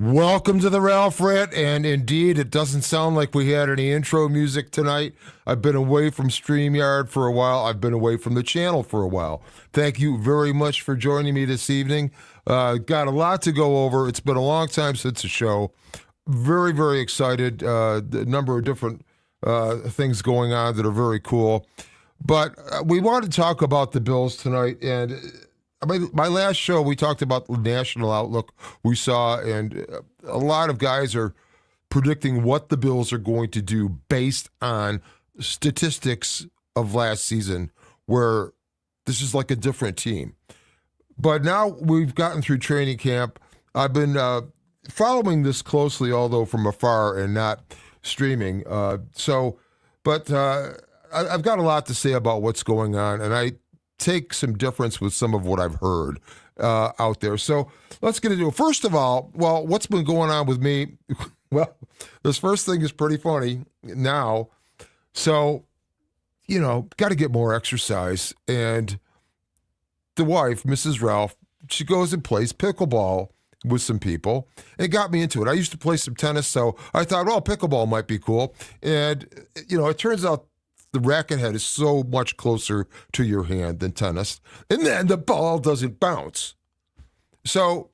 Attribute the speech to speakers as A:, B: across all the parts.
A: Welcome to the Ralph Rant, and indeed, it doesn't sound like we had any intro music tonight. I've been away from StreamYard for a while. I've been away from the channel for a while. Thank you very much for joining me this evening. Got a lot to go over. It's been a long time since the show. Very, very excited. A number of different things going on that are very cool. But we want to talk about the Bills tonight, and my last show, we talked about the national outlook we saw, and a lot of guys are predicting what the Bills are going to do based on statistics of last season, where this is like a different team. But now we've gotten through training camp. I've been following this closely, although from afar and not streaming. But I've got a lot to say about what's going on, and I take some difference with some of what I've heard out there. So let's get into it. First of all, well, what's been going on with me? Well, this first thing is pretty funny now. So, got to get more exercise. And the wife, Mrs. Ralph, she goes and plays pickleball with some people. It got me into it. I used to play some tennis, so I thought, well, pickleball might be cool. And, it turns out the racket head is so much closer to your hand than tennis. And then the ball doesn't bounce. So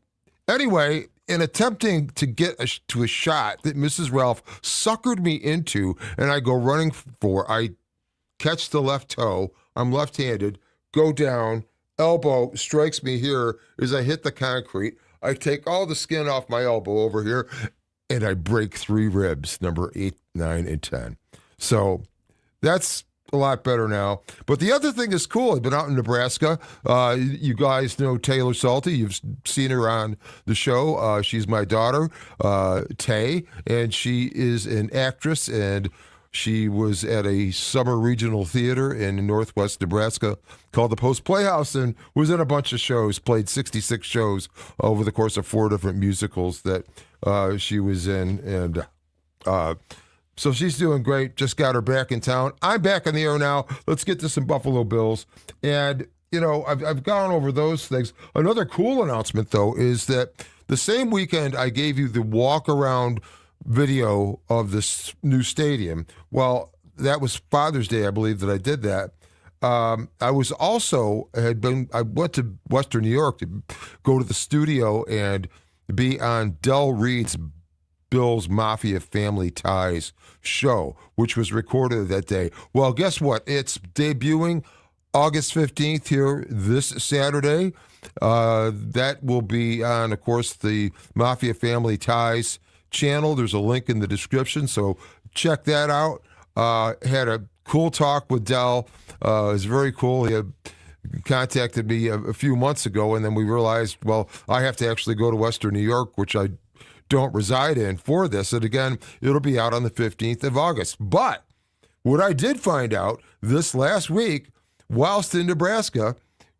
A: anyway, in attempting to get to a shot that Mrs. Ralph suckered me into, and I go running for, I catch the left toe, I'm left-handed, go down, elbow strikes me here as I hit the concrete. I take all the skin off my elbow over here, and I break 3 ribs, number 8, 9, and 10. So that's a lot better now. But the other thing is cool. I've been out in Nebraska. You guys know Taylor Salty. You've seen her on the show. She's my daughter, Tay, and she is an actress, and she was at a summer regional theater in northwest Nebraska called the Post Playhouse, and was in a bunch of shows, played 66 shows over the course of 4 different musicals that she was in. And so she's doing great. Just got her back in town. I'm back in the air now. Let's get to some Buffalo Bills. And, I've gone over those things. Another cool announcement, though, is that the same weekend I gave you the walk-around video of this new stadium. Well, that was Father's Day, I believe, that I did that. I was also, I went to Western New York to go to the studio and be on Del Reed's Bills Mafia Family Ties show, which was recorded that day. Well, guess what? It's debuting August 15th here this Saturday. That will be on, of course, the Mafia Family Ties channel. There's a link in the description, so check that out. Had a cool talk with Del. It was very cool. He had contacted me a few months ago, and then we realized, well, I have to actually go to Western New York, which I don't reside in, for this. And again, it'll be out on the 15th of August. But what I did find out this last week, whilst in Nebraska,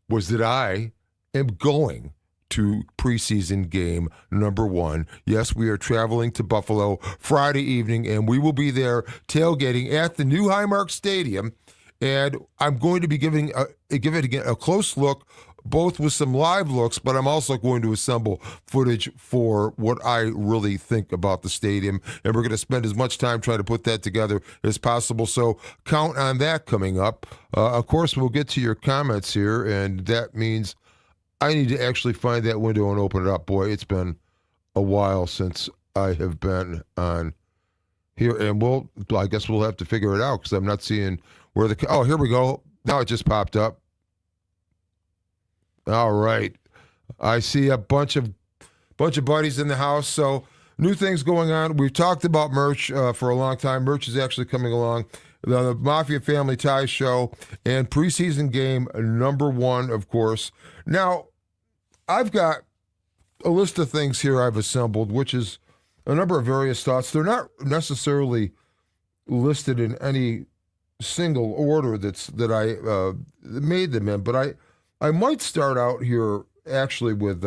A: was that I am going to preseason game number 1. Yes, we are traveling to Buffalo Friday evening, and we will be there tailgating at the new Highmark Stadium. And I'm going to be giving a close look, both with some live looks, but I'm also going to assemble footage for what I really think about the stadium. And we're going to spend as much time trying to put that together as possible. So count on that coming up. Of course, we'll get to your comments here, and that means I need to actually find that window and open it up. Boy, it's been a while since I have been on here. And I guess we'll have to figure it out, because I'm not seeing where here we go. Now it just popped up. All right. I see a bunch of buddies in the house. So new things going on. We've talked about merch for a long time. Merch is actually coming along. The Mafia Family Ties show and preseason game number 1, of course. Now, I've got a list of things here I've assembled, which is a number of various thoughts. They're not necessarily listed in any single order that I made them in, but I might start out here actually with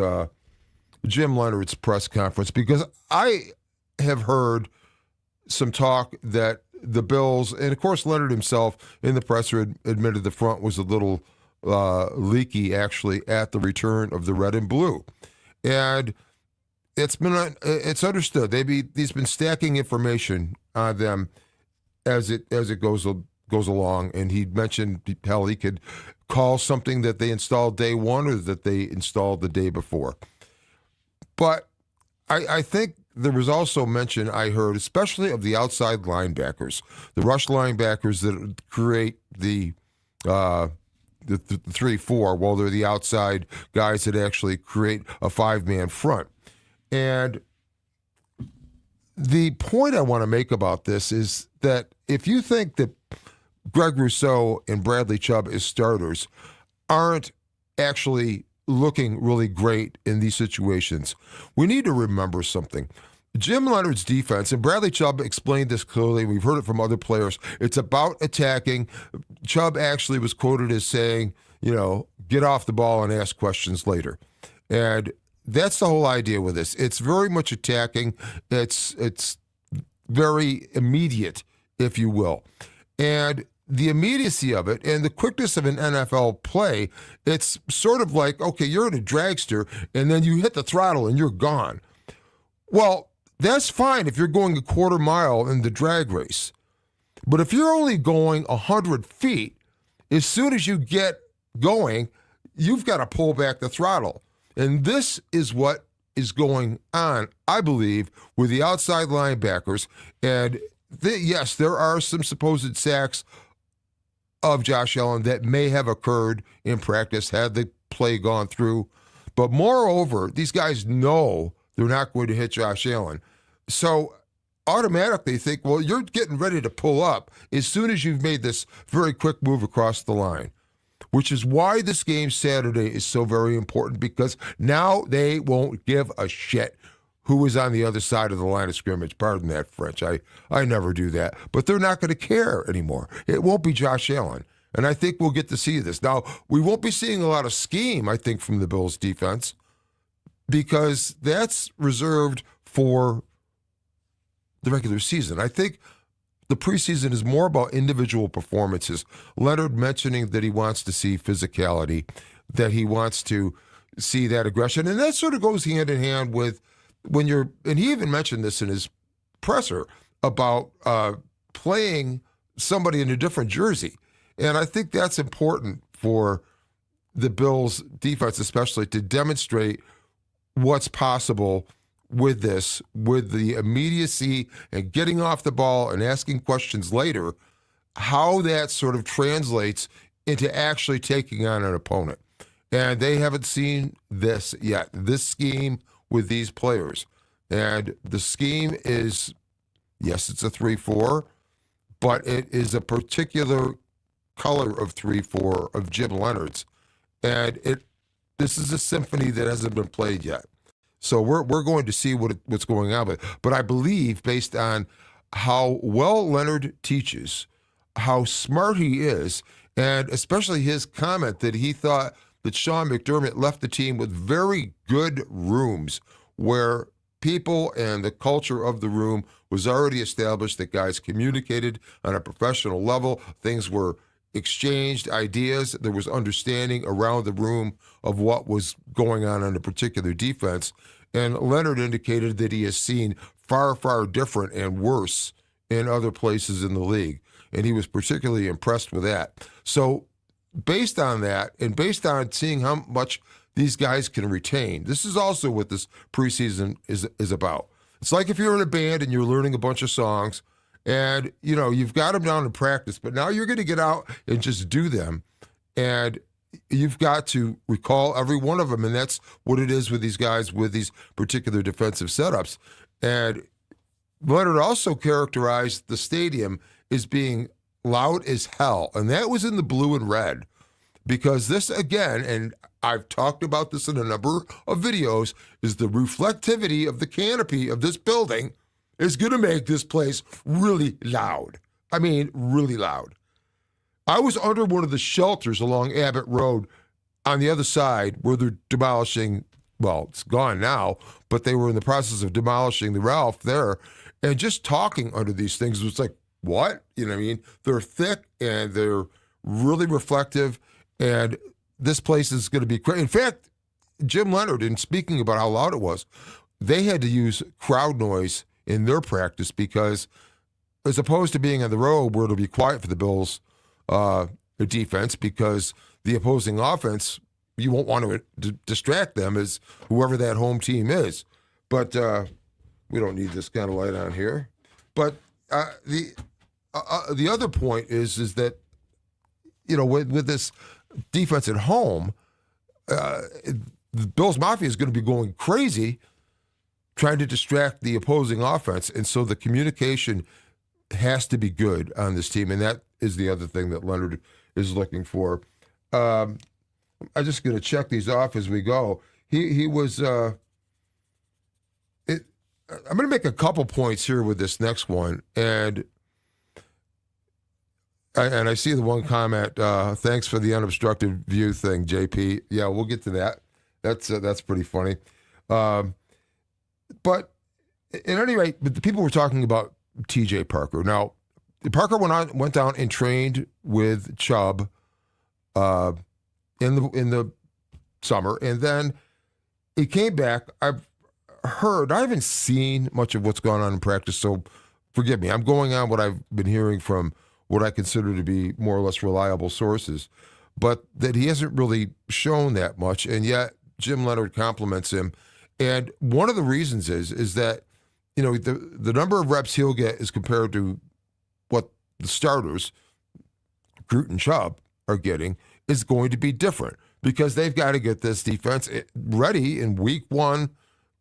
A: Jim Leonard's press conference, because I have heard some talk that the Bills, and of course Leonard himself in the presser admitted the front was a little leaky actually at the return of the red and blue. And it's understood. He's been stacking information on them as it goes along, and he mentioned how he could call something that they installed day one or that they installed the day before. But I think there was also mention I heard, especially of the outside linebackers, the rush linebackers that create the 3-4, while they're the outside guys that actually create a 5-man front. And the point I want to make about this is that if you think that Greg Rousseau and Bradley Chubb as starters aren't actually looking really great in these situations, we need to remember something. Jim Leonard's defense, and Bradley Chubb explained this clearly, we've heard it from other players, it's about attacking. Chubb actually was quoted as saying, get off the ball and ask questions later. And that's the whole idea with this. It's very much attacking. It's very immediate, if you will. And the immediacy of it and the quickness of an NFL play, it's sort of like, okay, you're in a dragster and then you hit the throttle and you're gone. Well, that's fine if you're going a quarter mile in the drag race. But if you're only going 100 feet, as soon as you get going, you've got to pull back the throttle. And this is what is going on, I believe, with the outside linebackers. And yes, there are some supposed sacks of Josh Allen that may have occurred in practice had the play gone through. But moreover, these guys know they're not going to hit Josh Allen. So automatically think, well, you're getting ready to pull up as soon as you've made this very quick move across the line, which is why this game Saturday is so very important, because now they won't give a shit who is on the other side of the line of scrimmage. Pardon that French. I never do that. But they're not going to care anymore. It won't be Josh Allen. And I think we'll get to see this. Now, we won't be seeing a lot of scheme, I think, from the Bills defense, because that's reserved for the regular season. I think the preseason is more about individual performances. Leonard mentioning that he wants to see physicality, that he wants to see that aggression. And that sort of goes hand in hand with and he even mentioned this in his presser about playing somebody in a different jersey. And I think that's important for the Bills defense, especially to demonstrate what's possible with this, with the immediacy and getting off the ball and asking questions later, how that sort of translates into actually taking on an opponent. And they haven't seen this yet, this scheme with these players. And the scheme is, yes, it's a 3-4, but it is a particular color of 3-4 of Jim Leonard's. And this is a symphony that hasn't been played yet. So we're going to see what's going on with it. But I believe, based on how well Leonard teaches, how smart he is, and especially his comment that he thought that Sean McDermott left the team with very good rooms where people and the culture of the room was already established, that guys communicated on a professional level, things were exchanged, ideas, there was understanding around the room of what was going on a particular defense. And Leonard indicated that he has seen far, far different and worse in other places in the league. And he was particularly impressed with that. So based on that, and based on seeing how much these guys can retain, this is also what this preseason is about. It's like if you're in a band and you're learning a bunch of songs, and you've got them down in practice, but now you're going to get out and just do them, and you've got to recall every one of them. And that's what it is with these guys with these particular defensive setups. And Leonard also characterized the stadium as being loud as hell, and that was in the blue and red, because this, again, and I've talked about this in a number of videos, is the reflectivity of the canopy of this building is going to make this place really loud. I mean, really loud. I was under one of the shelters along Abbott Road on the other side where they're demolishing, well, it's gone now, but they were in the process of demolishing the Ralph there, and just talking under these things was like, what? You know what I mean? They're thick and they're really reflective, and this place is going to be great. In fact, Jim Leonard, in speaking about how loud it was, they had to use crowd noise in their practice because, as opposed to being on the road where it'll be quiet for the Bills' defense, because the opposing offense, you won't want to distract them as whoever that home team is. But we don't need this kind of light on here. But the other point is that, with this defense at home, the Bills Mafia is going to be going crazy trying to distract the opposing offense. And so the communication has to be good on this team. And that is the other thing that Leonard is looking for. I'm just going to check these off as we go. He was. I'm going to make a couple points here with this next one, and I see the one comment. Thanks for the unobstructed view thing, JP. Yeah, we'll get to that. That's pretty funny. But at any rate, the people were talking about T.J. Parker. Now, Parker went down and trained with Chubb in the summer, and then he came back. I haven't seen much of what's gone on in practice, so forgive me. I'm going on what I've been hearing from what I consider to be more or less reliable sources, but that he hasn't really shown that much, and yet Jim Leonard compliments him. And one of the reasons is that, the number of reps he'll get as compared to what the starters, Groot and Chubb, are getting is going to be different because they've got to get this defense ready in week one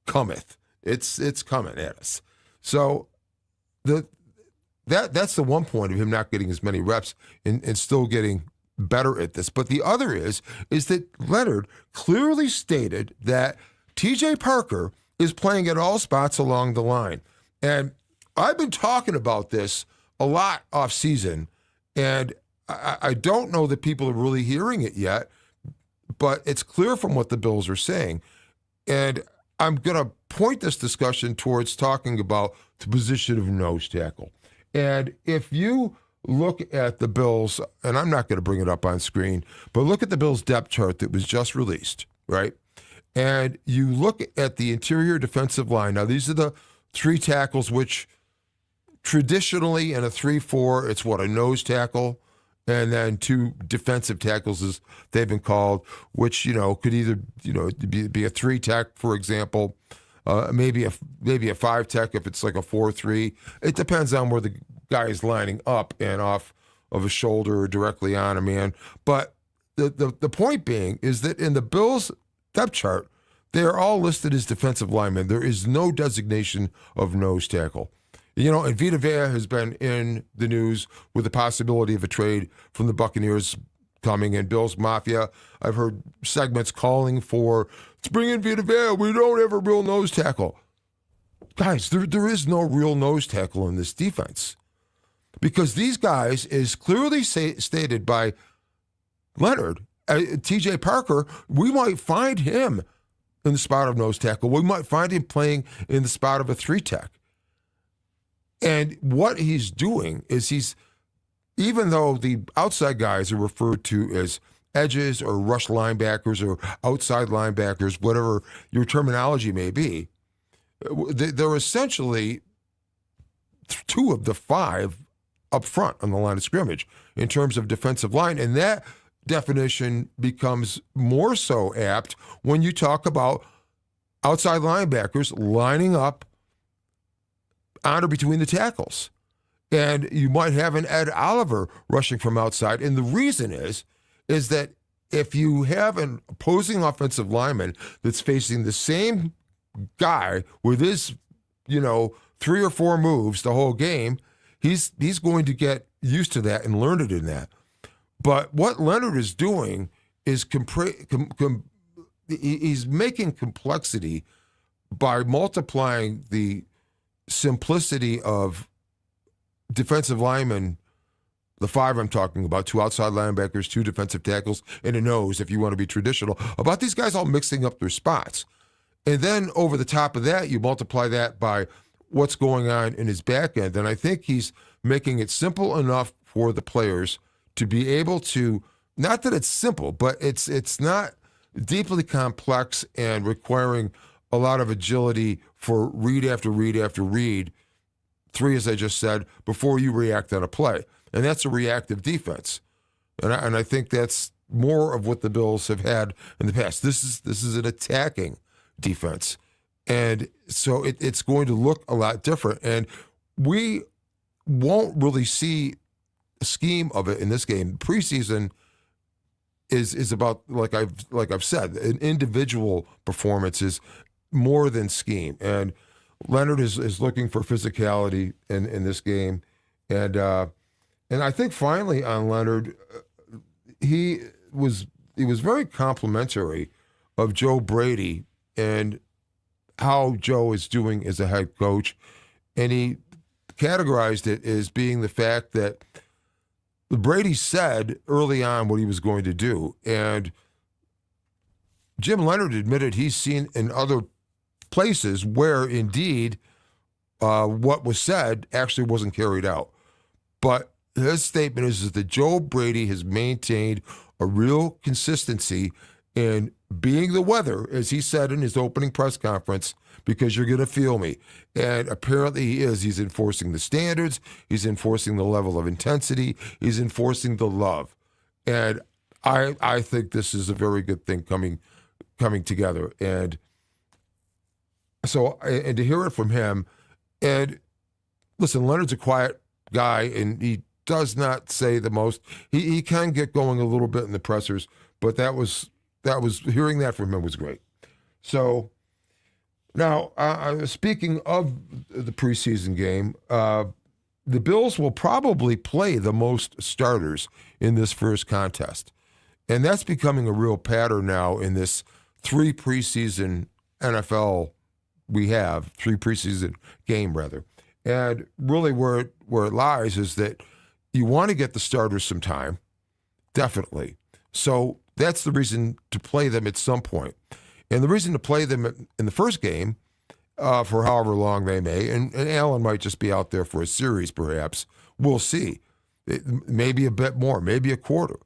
A: cometh. It's coming at us. So that's the one point of him not getting as many reps and still getting better at this. But the other is that Leonard clearly stated that T.J. Parker is playing at all spots along the line. And I've been talking about this a lot off season, and I don't know that people are really hearing it yet, but it's clear from what the Bills are saying. And I'm going to point this discussion towards talking about the position of nose tackle. And if you look at the Bills, and I'm not going to bring it up on screen, but look at the Bills depth chart that was just released, right? And you look at the interior defensive line. Now, these are the three tackles, which traditionally in a 3-4, it's a nose tackle, and then two defensive tackles, as they've been called, which, could either, be a 3-tech, for example, maybe a 5-tech if it's like a 4-3. It depends on where the guy is lining up and off of a shoulder or directly on a man. But the point being is that in the Bills depth chart, they are all listed as defensive linemen. There is no designation of nose tackle. And Vita Vea has been in the news with the possibility of a trade from the Buccaneers coming in. Bills Mafia, I've heard segments calling for, let's bring in Vita Vea. We don't have a real nose tackle. Guys, there is no real nose tackle in this defense. Because these guys, is clearly stated by Leonard, T.J. Parker, we might find him in the spot of nose tackle. We might find him playing in the spot of a 3-tech. And what he's doing is even though the outside guys are referred to as edges or rush linebackers or outside linebackers, whatever your terminology may be, they're essentially two of the 5 up front on the line of scrimmage in terms of defensive line. And that definition becomes more so apt when you talk about outside linebackers lining up on or between the tackles. And you might have an Ed Oliver rushing from outside. And the reason is that if you have an opposing offensive lineman that's facing the same guy with his, 3 or 4 moves the whole game, he's going to get used to that and learn it in that. But what Leonard is doing is he's making complexity by multiplying the simplicity of defensive linemen, the 5 I'm talking about, 2 outside linebackers, 2 defensive tackles, and a nose, if you want to be traditional, about these guys all mixing up their spots. And then over the top of that, you multiply that by what's going on in his back end. And I think he's making it simple enough for the players to be able to, not that it's simple, but it's not deeply complex and requiring a lot of agility for read after read after read. 3, as I just said, before you react on a play. And that's a reactive defense. And I think that's more of what the Bills have had in the past. This is an attacking defense. And so it's going to look a lot different. And we won't really see a scheme of it in this game. Preseason is about, like I've said, an individual performance is more than scheme. And Leonard is looking for physicality in this game. And I think finally on Leonard, he was very complimentary of Joe Brady and how Joe is doing as a head coach. And he categorized it as being the fact that Brady said early on what he was going to do. And Jim Leonard admitted he's seen in other places where indeed what was said actually wasn't carried out. But his statement is that Joe Brady has maintained a real consistency in being the weather, as he said in his opening press conference, because you're going to feel me. And apparently he is. He's enforcing the standards. He's enforcing the level of intensity. He's enforcing the love. And I think this is a very good thing coming together. And so, and to hear it from him, and listen, Leonard's a quiet guy, and he does not say the most. He can get going a little bit in the pressers, but that was hearing that from him was great. So now, speaking of the preseason game, the Bills will probably play the most starters in this first contest, and that's becoming a real pattern now in this 3 preseason NFL. We have 3 preseason game rather, and really where it lies is that you want to get the starters some time, definitely. So that's the reason to play them at some point. And the reason to play them in the first game, for however long they may, and Allen might just be out there for a series perhaps, we'll see. Maybe a bit more, maybe a quarter,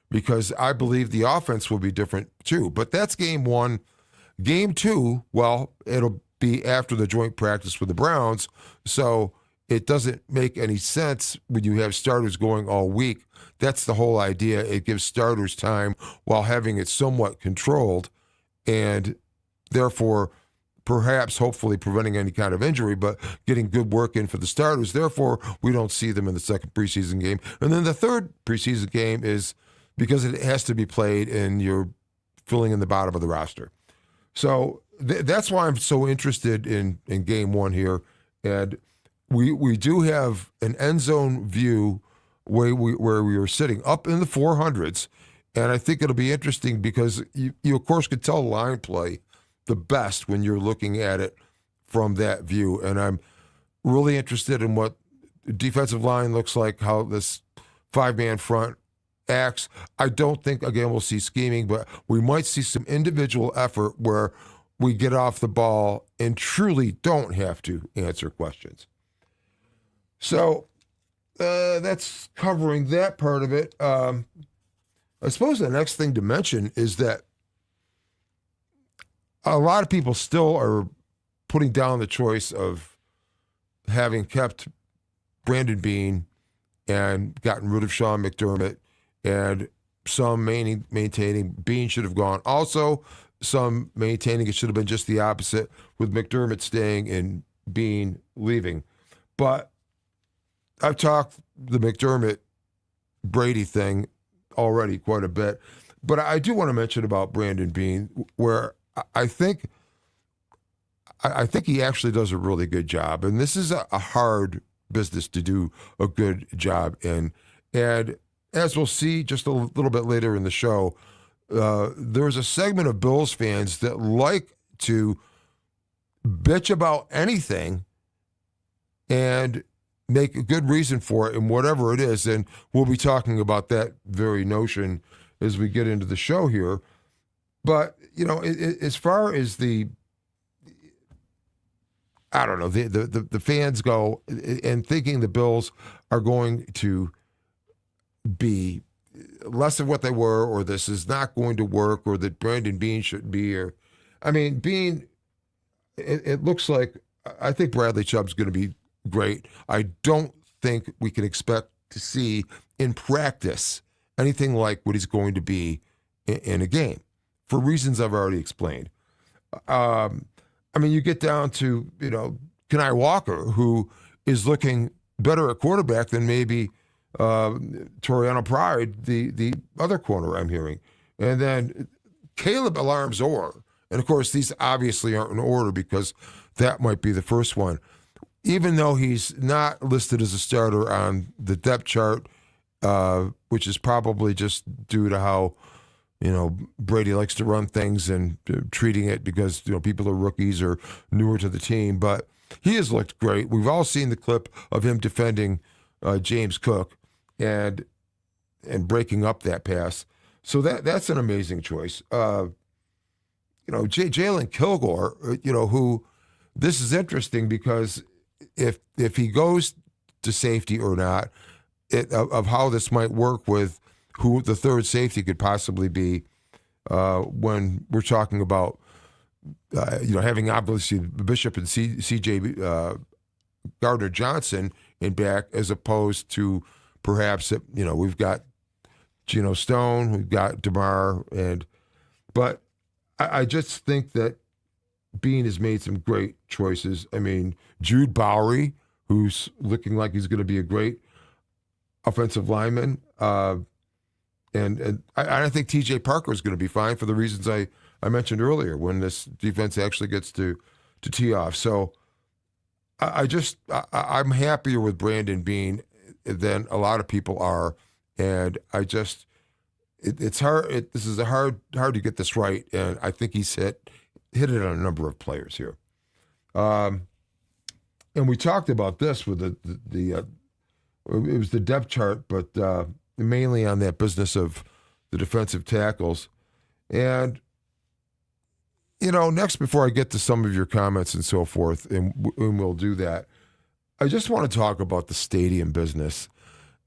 A: because I believe the offense will be different too. But that's game 1. Game 2, well, it'll be after the joint practice with the Browns, so it doesn't make any sense when you have starters going all week. That's the whole idea. It gives starters time while having it somewhat controlled, and therefore perhaps hopefully preventing any kind of injury, but getting good work in for the starters. Therefore, we don't see them in the second preseason game. And then the third preseason game is because it has to be played and you're filling in the bottom of the roster. So that's why I'm so interested in game 1 here. And we do have an end zone view where we are sitting up in the 400s. And I think it'll be interesting because you of course could tell line play the best when you're looking at it from that view. And I'm really interested in what defensive line looks like, how this 5-man front acts. I don't think, again, we'll see scheming, but we might see some individual effort where we get off the ball and truly don't have to answer questions. So that's covering that part of it. I suppose the next thing to mention is that a lot of people still are putting down the choice of having kept Brandon Beane and gotten rid of Sean McDermott, and some maintaining Beane should have gone. Also, some maintaining it should have been just the opposite, with McDermott staying and Beane leaving. But I've talked the McDermott-Brady thing already quite a bit. But I do want to mention about Brandon Beane, where I think he actually does a really good job. And this is a hard business to do a good job in. And as we'll see just a little bit later in the show, there's a segment of Bills fans that like to bitch about anything and make a good reason for it, and whatever it is. And we'll be talking about that very notion as we get into the show here. But, you know, as far as the fans go and thinking the Bills are going to be less of what they were, or this is not going to work, or that Brandon Beane shouldn't be here. I mean, Beane it looks like I think Bradley Chubb's going to be great. I don't think we can expect to see in practice anything like what he's going to be in a game for reasons I've already explained. I mean, you get down to, Kenai Walker, who is looking better at quarterback than maybe Toriano Pride, the other corner I'm hearing. And then Caleb Alarm-Zor. And of course, these obviously aren't in order because that might be the first one. Even though he's not listed as a starter on the depth chart, which is probably just due to how, Brady likes to run things and treating it because, people are rookies or newer to the team. But he has looked great. We've all seen the clip of him defending James Cook and breaking up that pass. So that's an amazing choice. Jalen Kilgore, who this is interesting because if he goes to safety or not, of how this might work with who the third safety could possibly be when we're talking about, having obviously Bishop and C.J. Gardner Johnson in back as opposed to perhaps, we've got Geno Stone, we've got DeMar, but I just think that Bean has made some great choices. I mean, Jude Bowery, who's looking like he's going to be a great offensive lineman, and I think T.J. Parker is going to be fine for the reasons I mentioned earlier when this defense actually gets to tee off. So I'm happier with Brandon Bean than a lot of people are, and it's hard. This is hard to get this right, and I think he's hit it on a number of players here. And we talked about this with it was the depth chart, but mainly on that business of the defensive tackles. And next, before I get to some of your comments and so forth, and we'll do that, I just want to talk about the stadium business.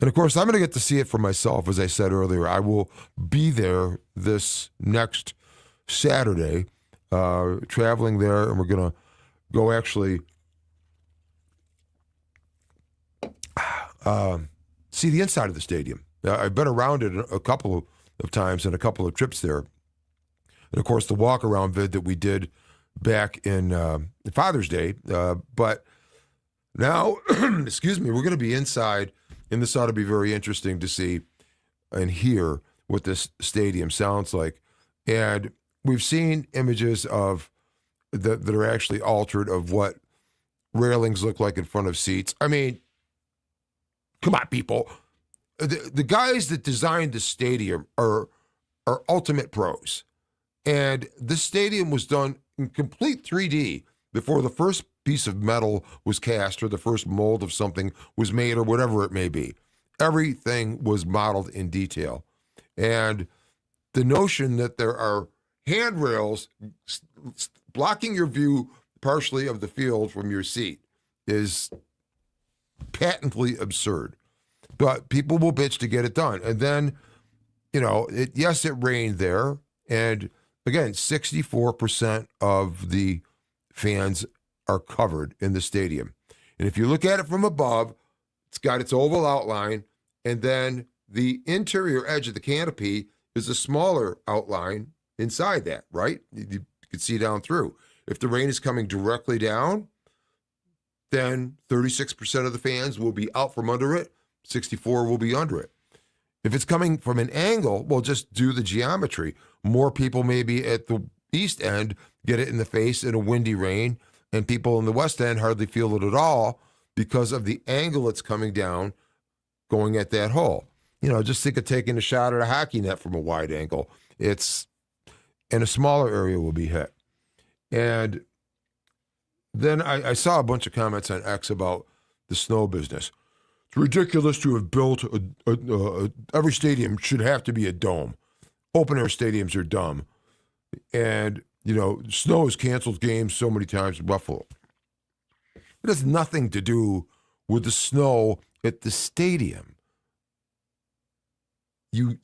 A: And of course, I'm going to get to see it for myself. As I said earlier, I will be there this next Saturday, traveling there, and we're going to go actually see the inside of the stadium. I've been around it a couple of times and a couple of trips there. And of course, the walk around vid that we did back in Father's Day. But now, excuse me, we're going to be inside, and this ought to be very interesting to see and hear what this stadium sounds like. And we've seen images of that are actually altered of what railings look like in front of seats. I mean, come on, people. The guys that designed the stadium are ultimate pros. And this stadium was done in complete 3D before the first piece of metal was cast or the first mold of something was made or whatever it may be. Everything was modeled in detail. And the notion that there are handrails blocking your view partially of the field from your seat is patently absurd. But people will bitch to get it done. And then, yes, it rained there. And again, 64% of the fans are covered in the stadium. And if you look at it from above, it's got its oval outline. And then the interior edge of the canopy is a smaller outline inside that, right? You can see down through. If the rain is coming directly down, then 36% of the fans will be out from under it. 64 will be under it. If it's coming from an angle, well, just do the geometry. More people maybe at the east end get it in the face in a windy rain, and people in the west end hardly feel it at all because of the angle it's coming down, going at that hole. Just think of taking a shot at a hockey net from a wide angle. It's in a smaller area will be hit. And then I saw a bunch of comments on X about the snow business. It's ridiculous to have built every stadium should have to be a dome. Open air stadiums are dumb. And, snow has canceled games so many times in Buffalo. It has nothing to do with the snow at the stadium. You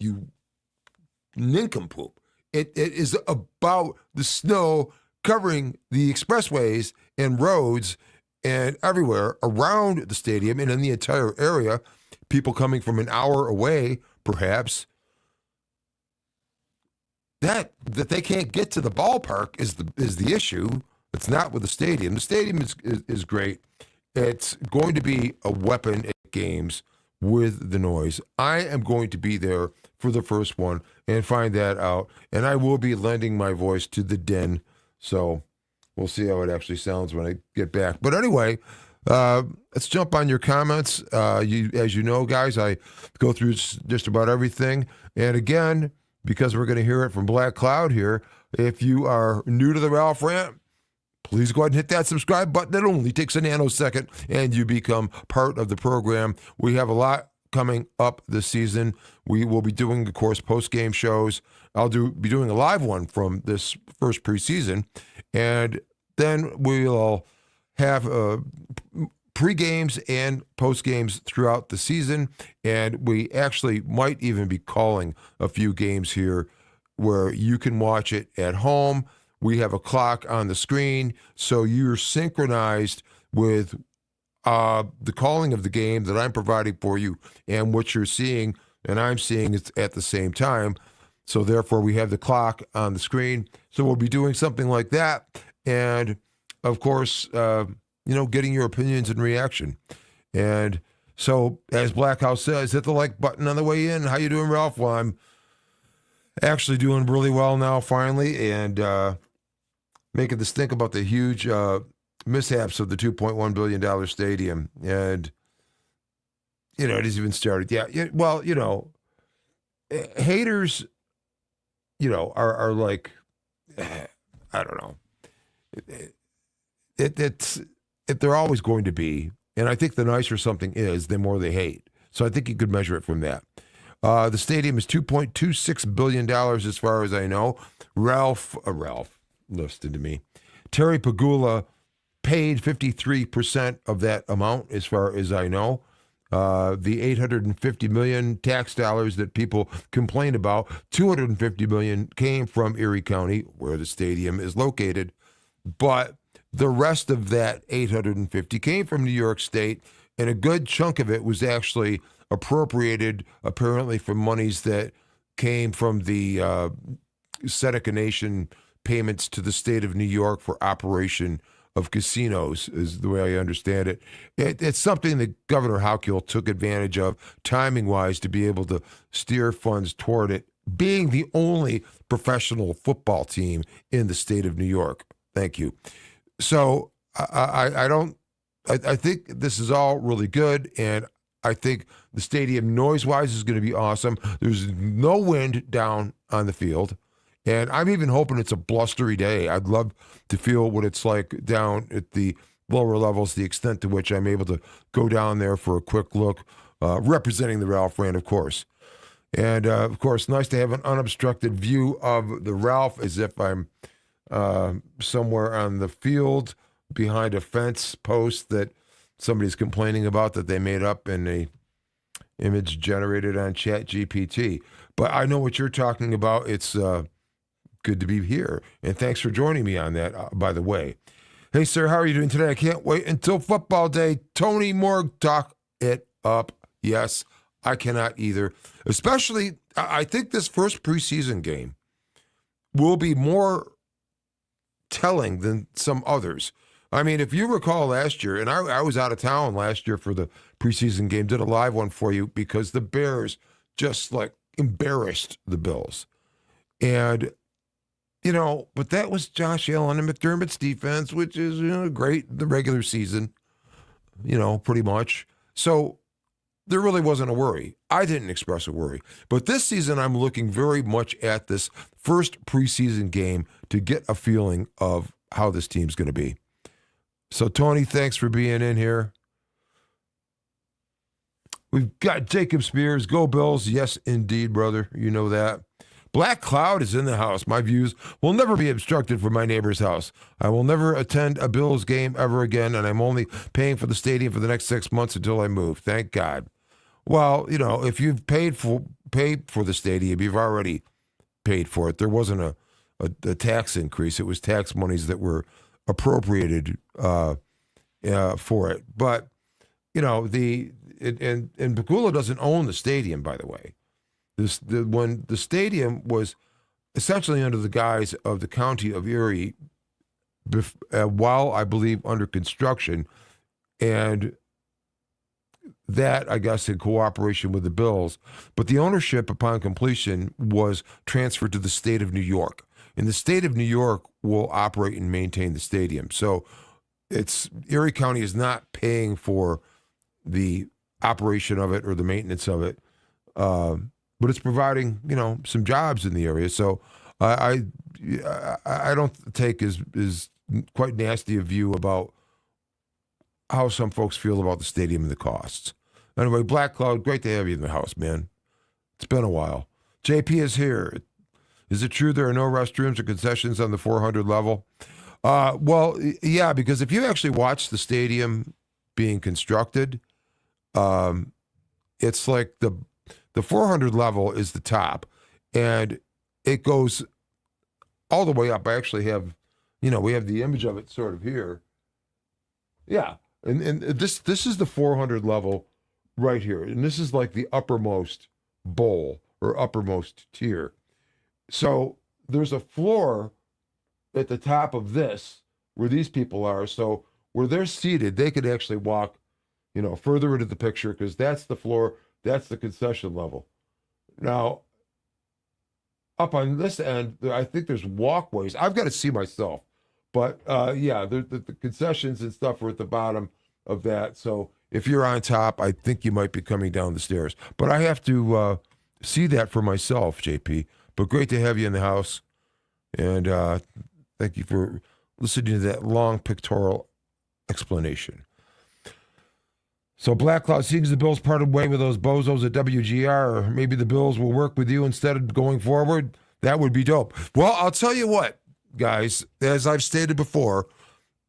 A: nincompoop. It is about the snow covering the expressways and roads and everywhere around the stadium and in the entire area. People coming from an hour away, perhaps, that they can't get to the ballpark is the issue. It's not with the stadium. The stadium is great. It's going to be a weapon at games with the noise. I am going to be there for the first one and find that out. And I will be lending my voice to the den. So we'll see how it actually sounds when I get back. But anyway, let's jump on your comments. As you know, guys, I go through just about everything. And again, because we're going to hear it from Black Cloud here, if you are new to the Ralph Rant, please go ahead and hit that subscribe button. It only takes a nanosecond, and you become part of the program. We have a lot coming up this season. We will be doing, of course, post-game shows. I'll be doing a live one from this first preseason, and then we'll have pre-games and post-games throughout the season, and we actually might even be calling a few games here where you can watch it at home. We have a clock on the screen, so you're synchronized with the calling of the game that I'm providing for you and what you're seeing and I'm seeing it at the same time. So therefore, we have the clock on the screen. So we'll be doing something like that. And, of course, getting your opinions and reaction. And so, as Blackhouse says, hit the like button on the way in. How you doing, Ralph? Well, I'm actually doing really well now, finally, and making this think about the huge mishaps of the $2.1 billion stadium. And, it hasn't even started. Yeah, well, haters, are like, I don't know. They're always going to be. And I think the nicer something is, the more they hate. So I think you could measure it from that. The stadium is $2.26 billion as far as I know. Ralph, listened to me. Terry Pagula paid 53% of that amount as far as I know. The $850 million tax dollars that people complained about, $250 million came from Erie County, where the stadium is located. But the rest of that $850 came from New York State, and a good chunk of it was actually appropriated, apparently, from monies that came from the Seneca Nation payments to the state of New York for operation of casinos, is the way I understand it. It's something that Governor Hochul took advantage of, timing-wise, to be able to steer funds toward it, being the only professional football team in the state of New York. Thank you. So I think this is all really good, and I think the stadium noise-wise is going to be awesome. There's no wind down on the field, and I'm even hoping it's a blustery day. I'd love to feel what it's like down at the lower levels, the extent to which I'm able to go down there for a quick look, representing the Ralph Rant, of course. And, of course, nice to have an unobstructed view of the Ralph, as if I'm somewhere on the field behind a fence post that somebody's complaining about that they made up in a image generated on ChatGPT. But I know what you're talking about. It's good to be here. And thanks for joining me on that, by the way. Hey, sir, how are you doing today? I can't wait until football day. Tony Morg, talk it up. Yes, I cannot either. Especially, I think this first preseason game will be more telling than some others. I mean, if you recall last year, and I was out of town last year for the preseason game, did a live one for you because the Bears just embarrassed the Bills. And, but that was Josh Allen and McDermott's defense, which is, great the regular season, pretty much. So there really wasn't a worry. I didn't express a worry. But this season, I'm looking very much at this first preseason game to get a feeling of how this team's going to be. So, Tony, thanks for being in here. We've got Jacob Spears. Go Bills. Yes, indeed, brother. You know that. Black Cloud is in the house. My views will never be obstructed from my neighbor's house. I will never attend a Bills game ever again, and I'm only paying for the stadium for the next 6 months until I move. Thank God. Well, if you've paid for the stadium, you've already paid for it. There wasn't a tax increase. It was tax monies that were appropriated for it. But and Pagula doesn't own the stadium, by the way. When the stadium was essentially under the guise of the county of Erie, while I believe under construction, and that, I guess, in cooperation with the Bills. But the ownership upon completion was transferred to the state of New York. And the state of New York will operate and maintain the stadium. So Erie County is not paying for the operation of it or the maintenance of it. But it's providing, some jobs in the area. So I don't take as quite nasty a view about how some folks feel about the stadium and the costs. Anyway, Black Cloud, great to have you in the house, man. It's been a while. JP is here. Is it true there are no restrooms or concessions on the 400 level? Well, yeah, because if you actually watch the stadium being constructed, it's like the 400 level is the top, and it goes all the way up. I actually have, we have the image of it sort of here. Yeah. And this is the 400 level right here. And this is like the uppermost bowl or uppermost tier. So there's a floor at the top of this where these people are. So where they're seated, they could actually walk, further into the picture because that's the floor, that's the concession level. Now, up on this end, I think there's walkways. I've got to see myself. But, the concessions and stuff are at the bottom of that. So if you're on top, I think you might be coming down the stairs. But I have to see that for myself, JP. But great to have you in the house. And thank you for listening to that long pictorial explanation. So Black Cloud seems the Bills parted way with those bozos at WGR. Or maybe the Bills will work with you instead of going forward. That would be dope. Well, I'll tell you what. Guys, as I've stated before,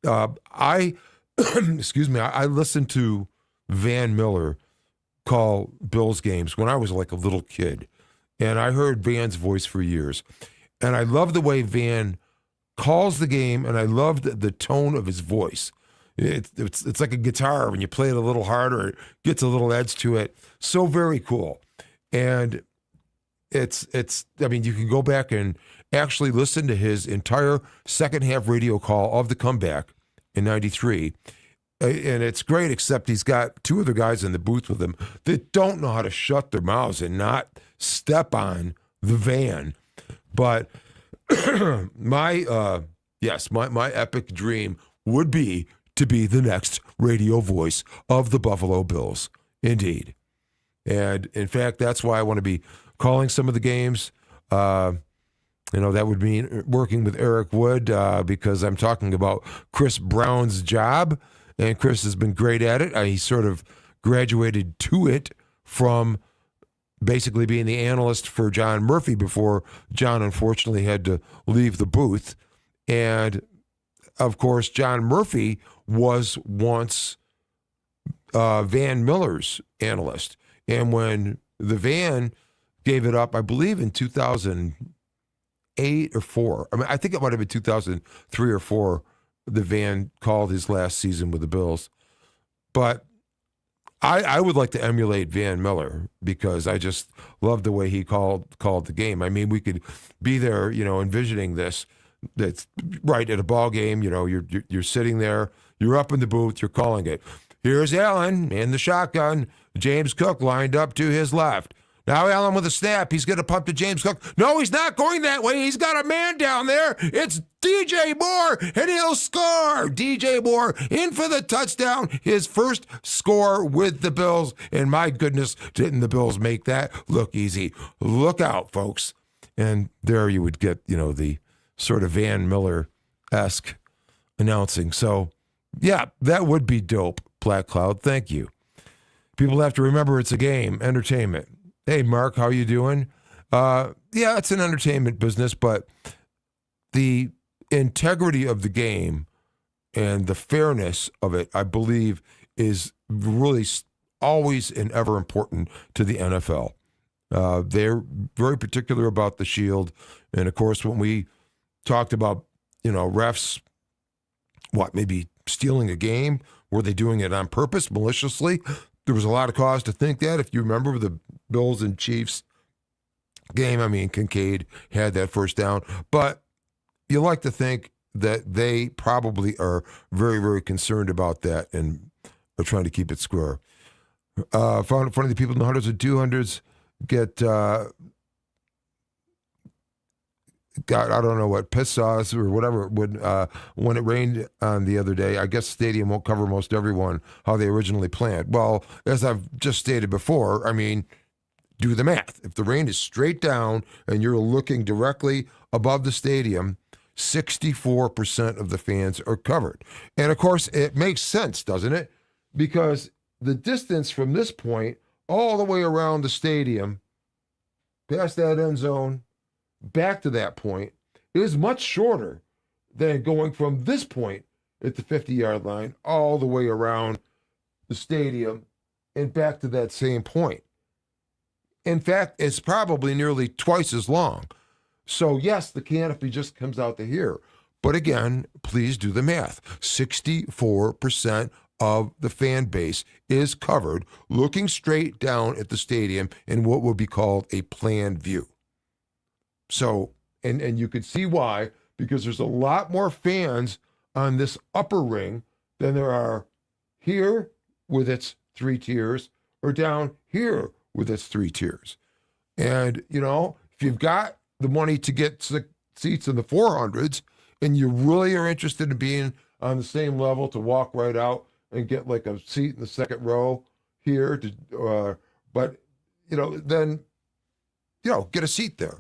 A: I listened to Van Miller call Bills games when I was like a little kid, and I heard Van's voice for years, and I love the way Van calls the game, and I loved the tone of his voice. It's like a guitar when you play it a little harder, it gets a little edge to it. So very cool, and it's. I mean, you can go back and actually listen to his entire second half radio call of the comeback in '93. And it's great, except he's got two other guys in the booth with him that don't know how to shut their mouths and not step on the Van. But my epic dream would be to be the next radio voice of the Buffalo Bills. Indeed. And in fact, that's why I want to be calling some of the games. That would mean working with Eric Wood because I'm talking about Chris Brown's job, and Chris has been great at it. He sort of graduated to it from basically being the analyst for John Murphy before John unfortunately had to leave the booth. And, of course, John Murphy was once Van Miller's analyst. And when the Van gave it up, I believe in 2008 or 4. I mean, I think it might have been 2003 or 4. The Van called his last season with the Bills. But I would like to emulate Van Miller because I just love the way he called the game. I mean, we could be there, envisioning this. That's right at a ball game. You're sitting there, you're up in the booth, you're calling it. Here's Allen in the shotgun. James Cook lined up to his left. Now Allen with a snap. He's going to pump to James Cook. No, he's not going that way. He's got a man down there. It's DJ Moore, and he'll score. DJ Moore in for the touchdown. His first score with the Bills. And my goodness, didn't the Bills make that look easy? Look out, folks. And there you would get, the sort of Van Miller-esque announcing. So, yeah, that would be dope, Black Cloud. Thank you. People have to remember it's a game, entertainment. Hey, Mark, how you doing? Yeah, it's an entertainment business, but the integrity of the game and the fairness of it, I believe, is really always and ever important to the NFL. They're very particular about the shield. And, of course, when we talked about, refs, maybe stealing a game? Were they doing it on purpose, maliciously? There was a lot of cause to think that. If you remember the Bills and Chiefs game, Kincaid had that first down. But you like to think that they probably are very, very concerned about that and are trying to keep it square. Funny, the people in the hundreds and 200s get got, I don't know what, piss sauce or whatever when it rained on the other day. I guess the stadium won't cover most everyone how they originally planned. Well, as I've just stated before, do the math. If the rain is straight down and you're looking directly above the stadium, 64% of the fans are covered. And of course, it makes sense, doesn't it? Because the distance from this point all the way around the stadium, past that end zone, back to that point, is much shorter than going from this point at the 50-yard line all the way around the stadium and back to that same point. In fact, it's probably nearly twice as long. So yes, the canopy just comes out to here. But again, please do the math. 64% of the fan base is covered looking straight down at the stadium in what would be called a planned view. So, and you could see why, because there's a lot more fans on this upper ring than there are here with its 3 tiers or down here with its 3 tiers. And, if you've got the money to get seats in the 400s and you really are interested in being on the same level to walk right out and get like a seat in the second row here, then get a seat there.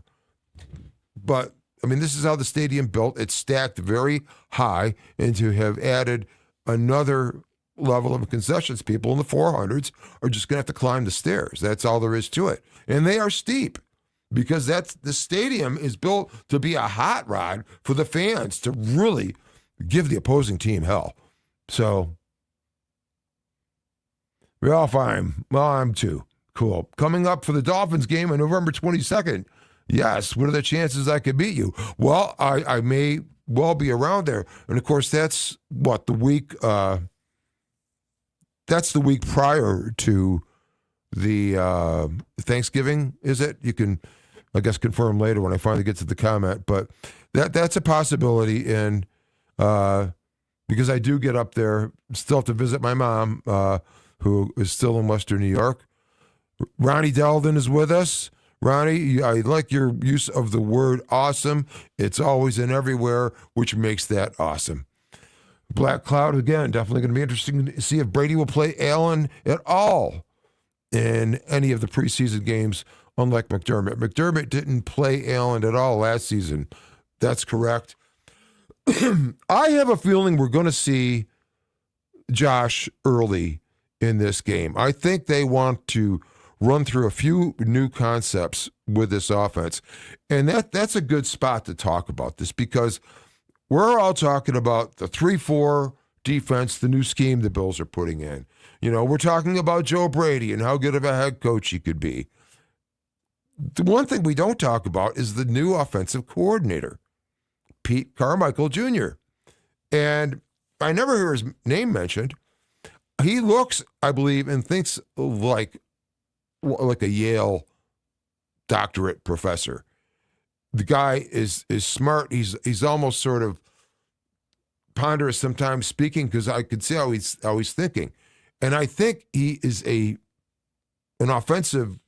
A: But this is how the stadium built. It's stacked very high, and to have added another level of concessions, people in the 400s are just going to have to climb the stairs. That's all there is to it. And they are steep because the stadium is built to be a hot rod for the fans to really give the opposing team hell. So we're all fine. Well, I'm too. Cool. Coming up for the Dolphins game on November 22nd. Yes, what are the chances I could beat you? Well, I may well be around there. And of course, that's the week prior to the Thanksgiving, is it? You can, I guess, confirm later when I finally get to the comment. But that's a possibility. And because I do get up there, still have to visit my mom, who is still in Western New York. Ronnie Delden is with us. Ronnie, I like your use of the word awesome. It's always and everywhere, which makes that awesome. Black Cloud, again, definitely going to be interesting to see if Brady will play Allen at all in any of the preseason games, unlike McDermott. McDermott didn't play Allen at all last season. That's correct. I have a feeling we're going to see Josh early in this game. I think they want to run through a few new concepts with this offense. And that's a good spot to talk about this, because we're all talking about the 3-4 defense, the new scheme the Bills are putting in. We're talking about Joe Brady and how good of a head coach he could be. The one thing we don't talk about is the new offensive coordinator, Pete Carmichael Jr. And I never hear his name mentioned. He looks, I believe, and thinks like a Yale doctorate professor. The guy is smart. He's almost sort of ponderous sometimes speaking, because I could see how he's thinking. And I think he is an offensive.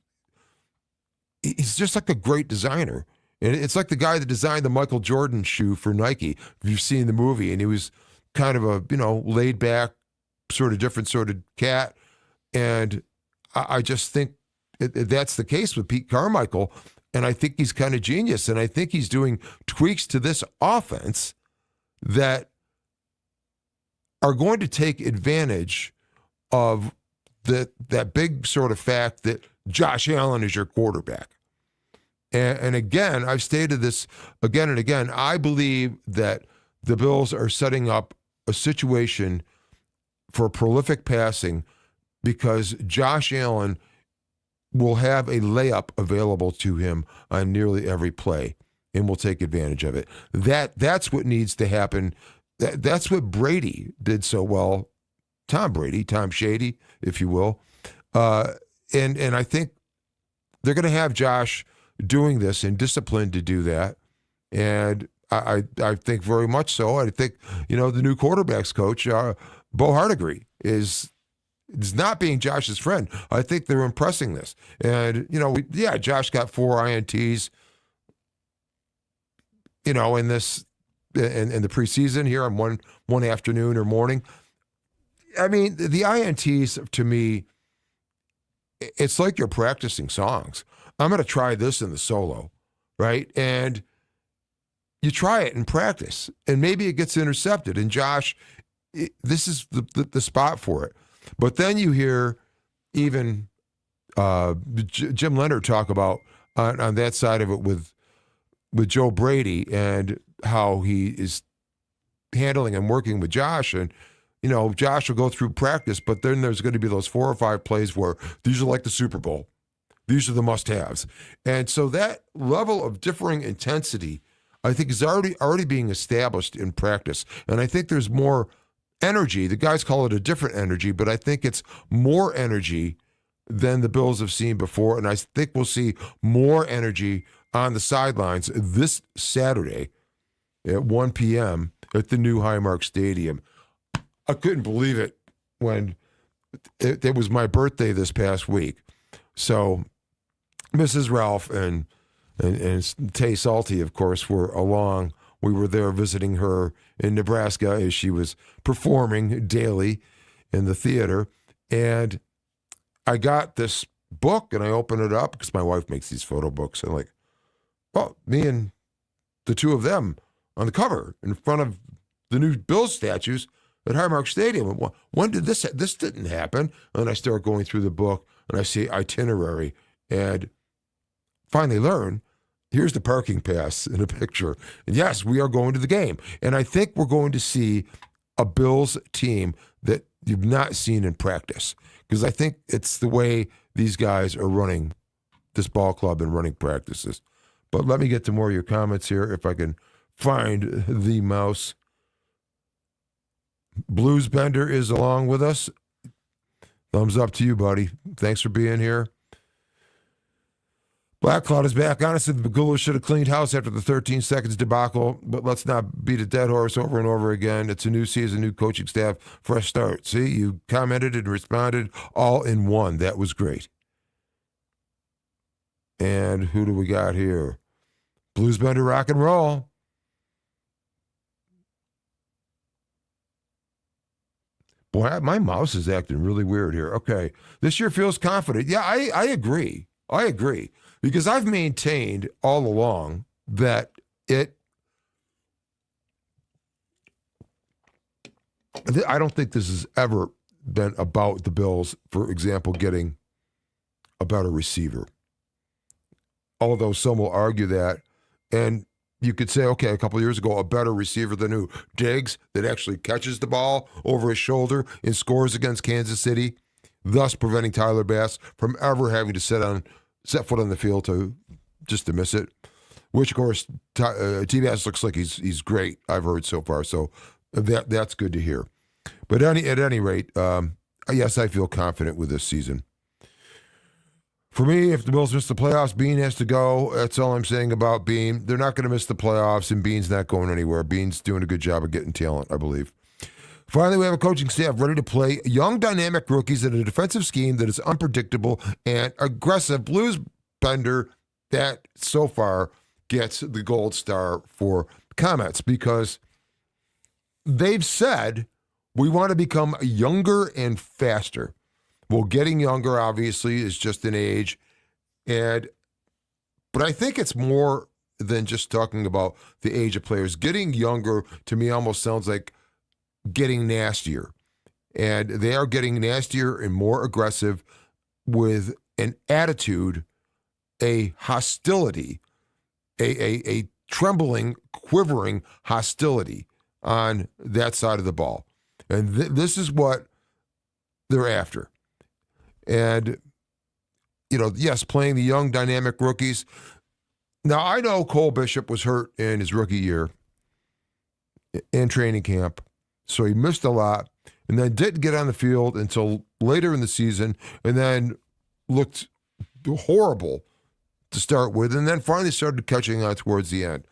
A: He's just like a great designer. And it's like the guy that designed the Michael Jordan shoe for Nike. If you've seen the movie, and he was kind of a, laid back, sort of different sort of cat. And I just think that's the case with Pete Carmichael. And I think he's kind of genius. And I think he's doing tweaks to this offense that are going to take advantage of that big sort of fact that Josh Allen is your quarterback. And again, I've stated this again and again. I believe that the Bills are setting up a situation for prolific passing, because Josh Allen will have a layup available to him on nearly every play. and we'll take advantage of it. That's what needs to happen. That's what Brady did so well. Tom Brady, Tom Shady, if you will. And I think they're going to have Josh doing this and disciplined to do that. And I think very much so. I think, the new quarterbacks coach, Bo Hardigree, is not being Josh's friend. I think they're impressing this. And, Josh got 4 INTs, in the preseason here on one afternoon or morning. I mean, the INTs, to me, it's like you're practicing songs. I'm going to try this in the solo, right? And you try it in practice, and maybe it gets intercepted. And Josh, this is the spot for it. But then you hear even Jim Leonard talk about on that side of it with Joe Brady and how he is handling and working with Josh. And, Josh will go through practice, but then there's going to be those 4 or 5 plays where these are like the Super Bowl. These are the must-haves. And so that level of differing intensity, I think, is already being established in practice. And I think there's more energy. The guys call it a different energy, but I think it's more energy than the Bills have seen before. And I think we'll see more energy on the sidelines this Saturday at 1 p.m. at the new Highmark Stadium. I couldn't believe it when it was my birthday this past week. So Mrs. Ralph and Tay Salty, of course, were along. We were there visiting her in Nebraska as she was performing daily in the theater. And I got this book and I opened it up because my wife makes these photo books. And like, well, me and the two of them on the cover in front of the new Bills statues at Highmark Stadium. And when did this didn't happen? And I start going through the book and I see itinerary and finally learn, here's the parking pass in a picture. And yes, we are going to the game. And I think we're going to see a Bills team that you've not seen in practice. Because I think it's the way these guys are running this ball club and running practices. But let me get to more of your comments here if I can find the mouse. Blues Bender is along with us. Thumbs up to you, buddy. Thanks for being here. Black Cloud is back. Honestly, the Magulas should have cleaned house after the 13 seconds debacle, but let's not beat a dead horse over and over again. It's a new season, new coaching staff, fresh start. See, you commented and responded all in one. That was great. And who do we got here? Blues Bender rock and roll. Boy, my mouse is acting really weird here. Okay. This year feels confident. Yeah, I agree. I agree. Because I've maintained all along that I don't think this has ever been about the Bills, for example, getting a better receiver. Although some will argue that. And you could say, okay, a couple of years ago, a better receiver than who? Diggs, that actually catches the ball over his shoulder and scores against Kansas City, thus preventing Tyler Bass from ever having to set foot on the field to miss it. Which, of course, T-Bass looks like he's great, I've heard so far. So that's good to hear. But at any rate, yes, I feel confident with this season. For me, if the Bills miss the playoffs, Bean has to go. That's all I'm saying about Bean. They're not going to miss the playoffs, and Bean's not going anywhere. Bean's doing a good job of getting talent, I believe. Finally, we have a coaching staff ready to play young, dynamic rookies in a defensive scheme that is unpredictable and aggressive. Blues Bender, that so far gets the gold star for comments because they've said we want to become younger and faster. Well, getting younger, obviously, is just an age. But I think it's more than just talking about the age of players. Getting younger, to me, almost sounds like getting nastier. And they are getting nastier and more aggressive with an attitude, a hostility, a trembling, quivering hostility on that side of the ball. And this is what they're after. And, yes, playing the young, dynamic rookies, Now, I know Cole Bishop was hurt in his rookie year in training camp, so he missed a lot and then didn't get on the field until later in the season and then looked horrible to start with and then finally started catching on towards the end.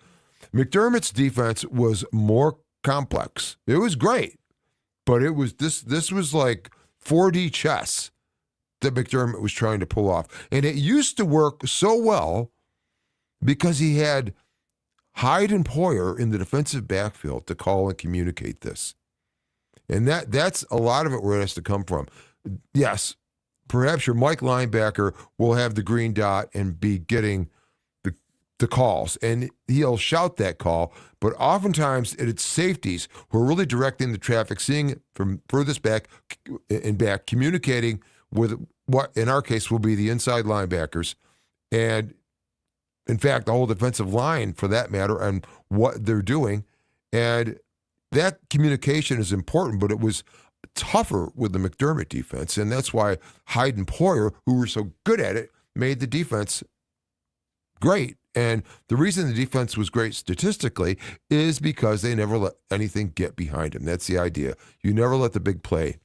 A: McDermott's defense was more complex. It was great, but it was this was like 4D chess that McDermott was trying to pull off. And it used to work so well because he had Hyde and Poyer in the defensive backfield to call and communicate this. And that's a lot of it where it has to come from. Yes, perhaps your Mike linebacker will have the green dot and be getting the calls, and he'll shout that call, but oftentimes it's safeties who are really directing the traffic, seeing it from furthest back and back, communicating with what in our case will be the inside linebackers, and in fact the whole defensive line for that matter, and what they're doing. And that communication is important, but it was tougher with the McDermott defense, and that's why Hyde and Poyer, who were so good at it, made the defense great. And the reason the defense was great statistically is because they never let anything get behind them. That's the idea. You never let the big play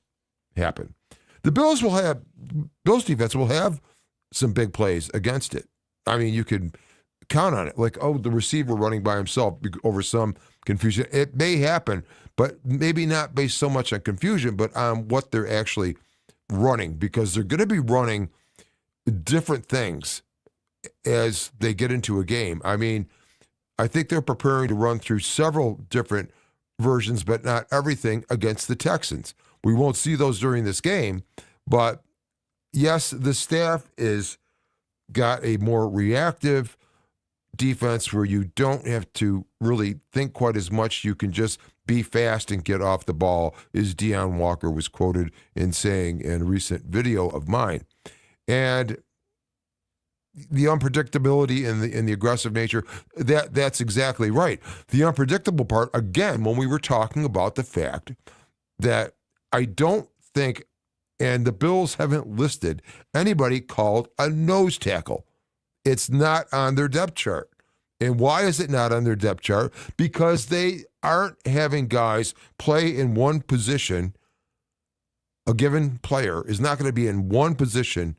A: happen. The Bills defense will have some big plays against it. I mean, you could count on it. Like, the receiver running by himself over some confusion. It may happen, but maybe not based so much on confusion, but on what they're actually running, because they're going to be running different things as they get into a game. I mean, I think they're preparing to run through several different versions, but not everything against the Texans. We won't see those during this game, but yes, the staff is got a more reactive defense where you don't have to really think quite as much. You can just be fast and get off the ball, as Deion Walker was quoted in saying in a recent video of mine. And the unpredictability and the aggressive nature, that's exactly right. The unpredictable part, again, when we were talking about the fact that I don't think, and the Bills haven't listed anybody called a nose tackle. It's not on their depth chart. And why is it not on their depth chart? Because they aren't having guys play in one position. A given player is not going to be in one position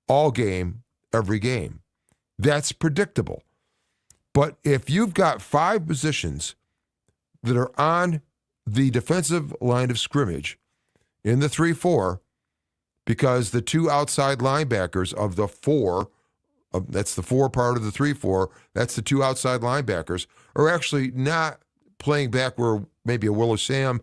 A: all game, every game. That's predictable. But if you've got 5 positions that are on the defensive line of scrimmage in the 3-4, because the 2 outside linebackers of the 4, that's the 4 part of the 3-4, that's the 2 outside linebackers, are actually not playing back where maybe a Willis Sam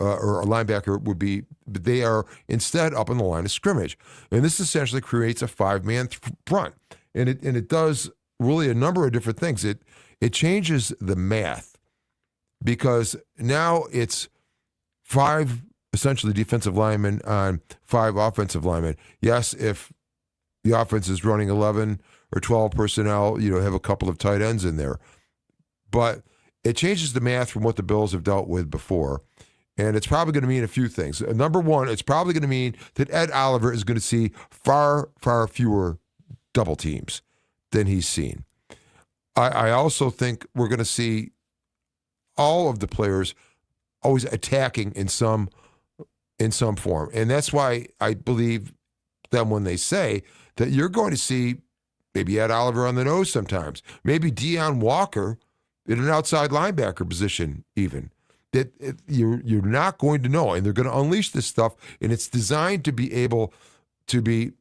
A: or a linebacker would be, but they are instead up on the line of scrimmage. And this essentially creates a 5-man front. And it does really a number of different things. It changes the math, because now it's 5 essentially defensive linemen on 5 offensive linemen. Yes, if the offense is running 11 or 12 personnel, have a couple of tight ends in there. But it changes the math from what the Bills have dealt with before. And it's probably going to mean a few things. Number one, it's probably going to mean that Ed Oliver is going to see far, far fewer double teams than he's seen. I also think we're going to see all of the players always attacking in some form. And that's why I believe them when they say that you're going to see maybe Ed Oliver on the nose sometimes, maybe Deion Walker in an outside linebacker position even. That you're not going to know, and they're going to unleash this stuff, and it's designed to be able to be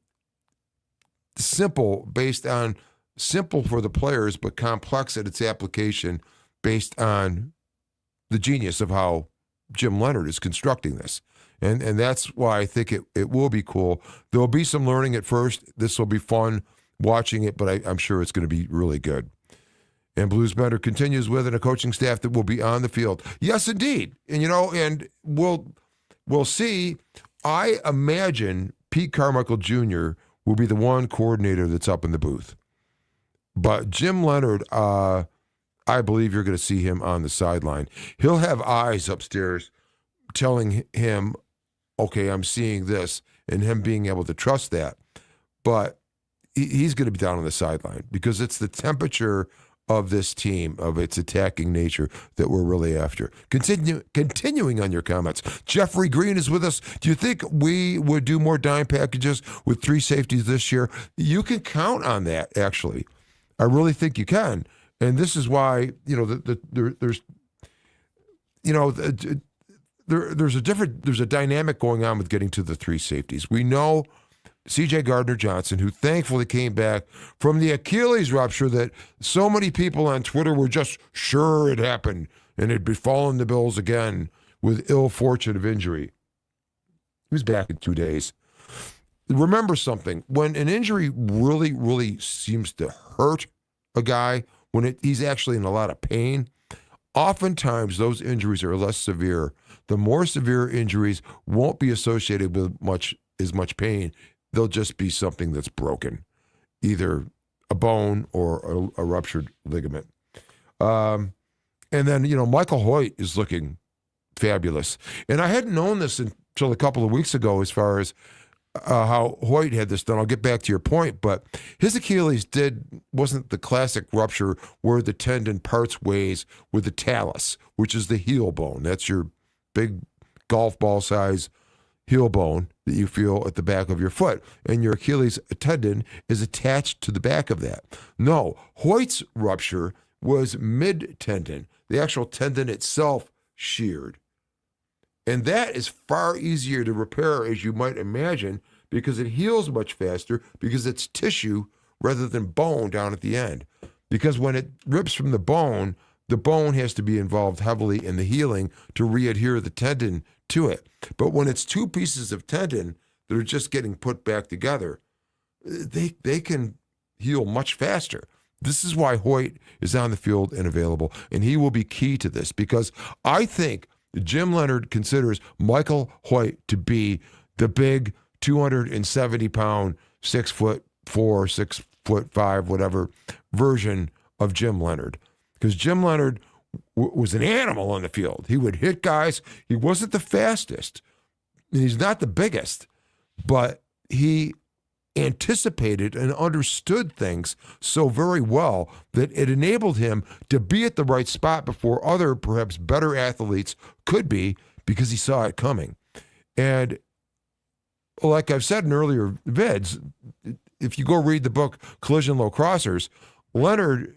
A: simple for the players, but complex at its application based on the genius of how Jim Leonhard is constructing this. And that's why I think it will be cool. There will be some learning at first. This will be fun watching it, but I'm sure it's going to be really good. And Blues Bender continues with a coaching staff that will be on the field. Yes, indeed. And, and we'll see. I imagine Pete Carmichael Jr. will be the one coordinator that's up in the booth. But Jim Leonhard, I believe you're going to see him on the sideline. He'll have eyes upstairs telling him, okay, I'm seeing this, and him being able to trust that. But he's going to be down on the sideline because it's the temperature of this team, of its attacking nature that we're really after. Continuing on your comments, Jeffrey Green is with us. Do you think we would do more dime packages with 3 safeties this year? You can count on that, actually. I really think you can. And this is why, there's a dynamic going on with getting to the 3 safeties. We know C.J. Gardner-Johnson, who thankfully came back from the Achilles rupture that so many people on Twitter were just sure it happened and had befallen the Bills again with ill fortune of injury. He was back in 2 days. Remember something. When an injury really, really seems to hurt a guy, when he's actually in a lot of pain, oftentimes those injuries are less severe. The more severe injuries won't be associated with as much pain. They'll just be something that's broken, either a bone or a ruptured ligament. And then, Michael Hoyt is looking fabulous. And I hadn't known this until a couple of weeks ago as far as how Hoyt had this done. I'll get back to your point, but his Achilles wasn't the classic rupture where the tendon parts ways with the talus, which is the heel bone. That's your big golf ball size heel bone that you feel at the back of your foot, and your Achilles tendon is attached to the back of that. No, Hoyt's rupture was mid-tendon, the actual tendon itself sheared. And that is far easier to repair, as you might imagine, because it heals much faster because it's tissue rather than bone down at the end. Because when it rips from the bone has to be involved heavily in the healing to re-adhere the tendon to it. But when it's 2 pieces of tendon that are just getting put back together, they can heal much faster. This is why Hoyt is on the field and available, and he will be key to this because I think Jim Leonhard considers Michael Hoyt to be the big 270-pound, 6'4", 6'5", whatever version of Jim Leonhard. Because Jim Leonhard was an animal on the field. He would hit guys. He wasn't the fastest, and he's not the biggest, but he anticipated and understood things so very well that it enabled him to be at the right spot before other, perhaps better athletes could be because he saw it coming. And like I've said in earlier vids, if you go read the book Collision Low Crossers, Leonhard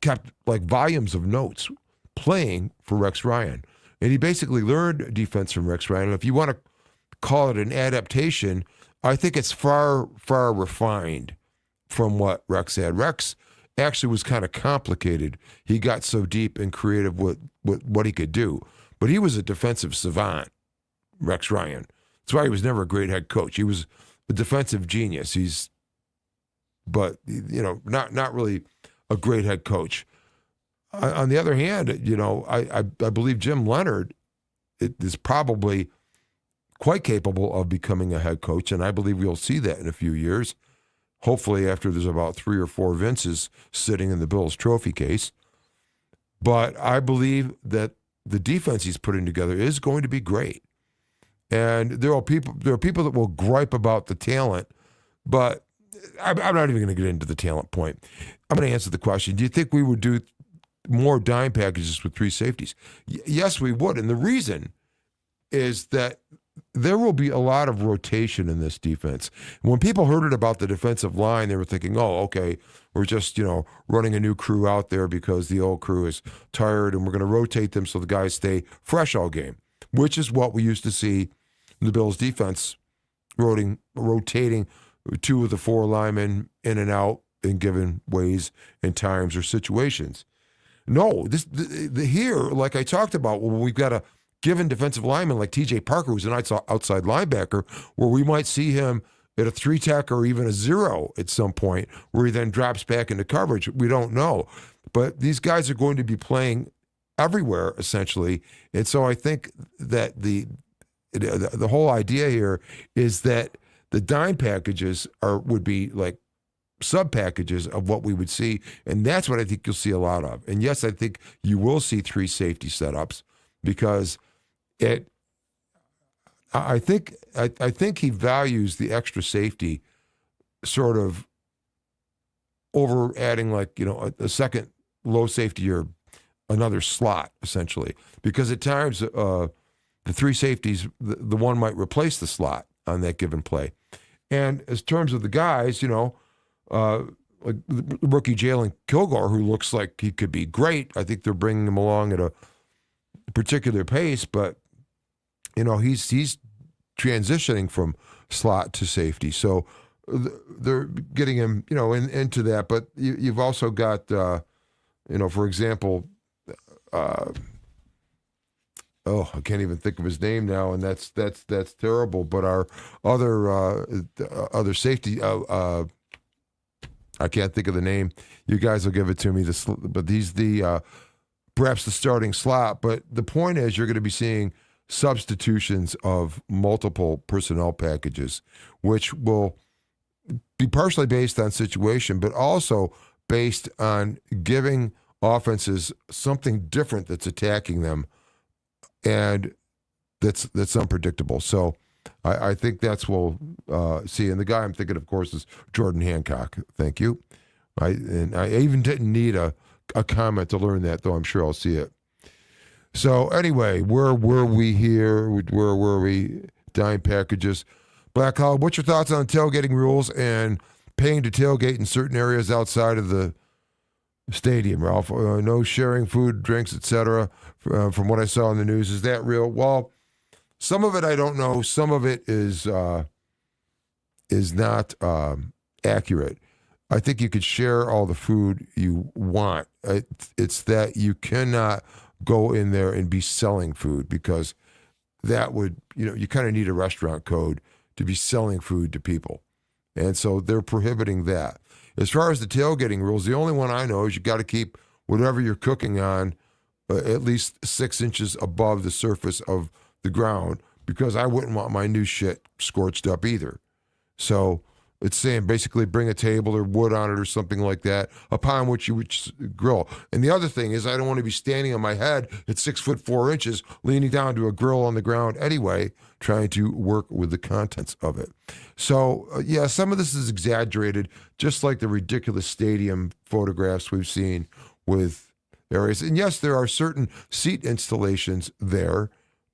A: kept like volumes of notes playing for Rex Ryan. And he basically learned defense from Rex Ryan. And if you want to call it an adaptation, I think it's far, far refined from what Rex had. Rex actually was kind of complicated. He got so deep and creative with what he could do. But he was a defensive savant, Rex Ryan. That's why he was never a great head coach. He was a defensive genius. But not really a great head coach. On the other hand, I believe Jim Leonhard is probably quite capable of becoming a head coach, and I believe we'll see that in a few years, hopefully after there's about 3 or 4 Vinces sitting in the Bills trophy case. But I believe that the defense he's putting together is going to be great. And there are people that will gripe about the talent, but I'm not even going to get into the talent point. I'm going to answer the question. Do you think we would do more dime packages with 3 safeties? Yes, we would. And the reason is that there will be a lot of rotation in this defense. When people heard it about the defensive line, they were thinking, oh, okay, we're just, running a new crew out there because the old crew is tired and we're going to rotate them so the guys stay fresh all game, which is what we used to see in the Bills defense, rotating 2 of the 4 linemen in and out in given ways and times or situations. No, here, like I talked about, when we've got a given defensive lineman like T.J. Parker, who's an outside linebacker, where we might see him at a 3-tech or even a 0 at some point, where he then drops back into coverage. We don't know. But these guys are going to be playing everywhere, essentially. And so I think that the whole idea here is that the dime packages would be like sub-packages of what we would see, and that's what I think you'll see a lot of. And yes, I think you will see 3 safety setups because I think he values the extra safety sort of over adding like, a second low safety or another slot, essentially. Because at times, the three safeties, the one might replace the slot on that given play. And as terms of the guys, like the rookie Jalen Kilgore, who looks like he could be great. I think they're bringing him along at a particular pace, but, he's transitioning from slot to safety. So they're getting him, into that. But you've also got, for example, I can't even think of his name now, and that's terrible. But our other safety, I can't think of the name. You guys will give it to me. But he's perhaps the starting slot. But the point is, you're going to be seeing substitutions of multiple personnel packages, which will be partially based on situation, but also based on giving offenses something different that's attacking them, and that's unpredictable. So I think that's what we'll see. And the guy I'm thinking, of course, is Jordan Hancock. Thank you. I even didn't need a comment to learn that, though I'm sure I'll see it. So anyway, where were we here? Where were we? Dime packages. Black Hog, what's your thoughts on tailgating rules and paying to tailgate in certain areas outside of the stadium, Ralph? No sharing food, drinks, etc. From what I saw in the news, is that real? Well, some of it I don't know. Some of it is not accurate. I think you could share all the food you want. It's that you cannot go in there and be selling food, because that would, you kind of need a restaurant code to be selling food to people. And so they're prohibiting that. As far as the tailgating rules, the only one I know is you got to keep whatever you're cooking on at least 6 inches above the surface of the ground, because I wouldn't want my new shit scorched up either. So it's saying basically bring a table or wood on it or something like that upon which you would grill. And the other thing is, I don't want to be standing on my head at 6'4" leaning down to a grill on the ground anyway, trying to work with the contents of it. So yeah, some of this is exaggerated, just like the ridiculous stadium photographs we've seen with areas. And yes, there are certain seat installations there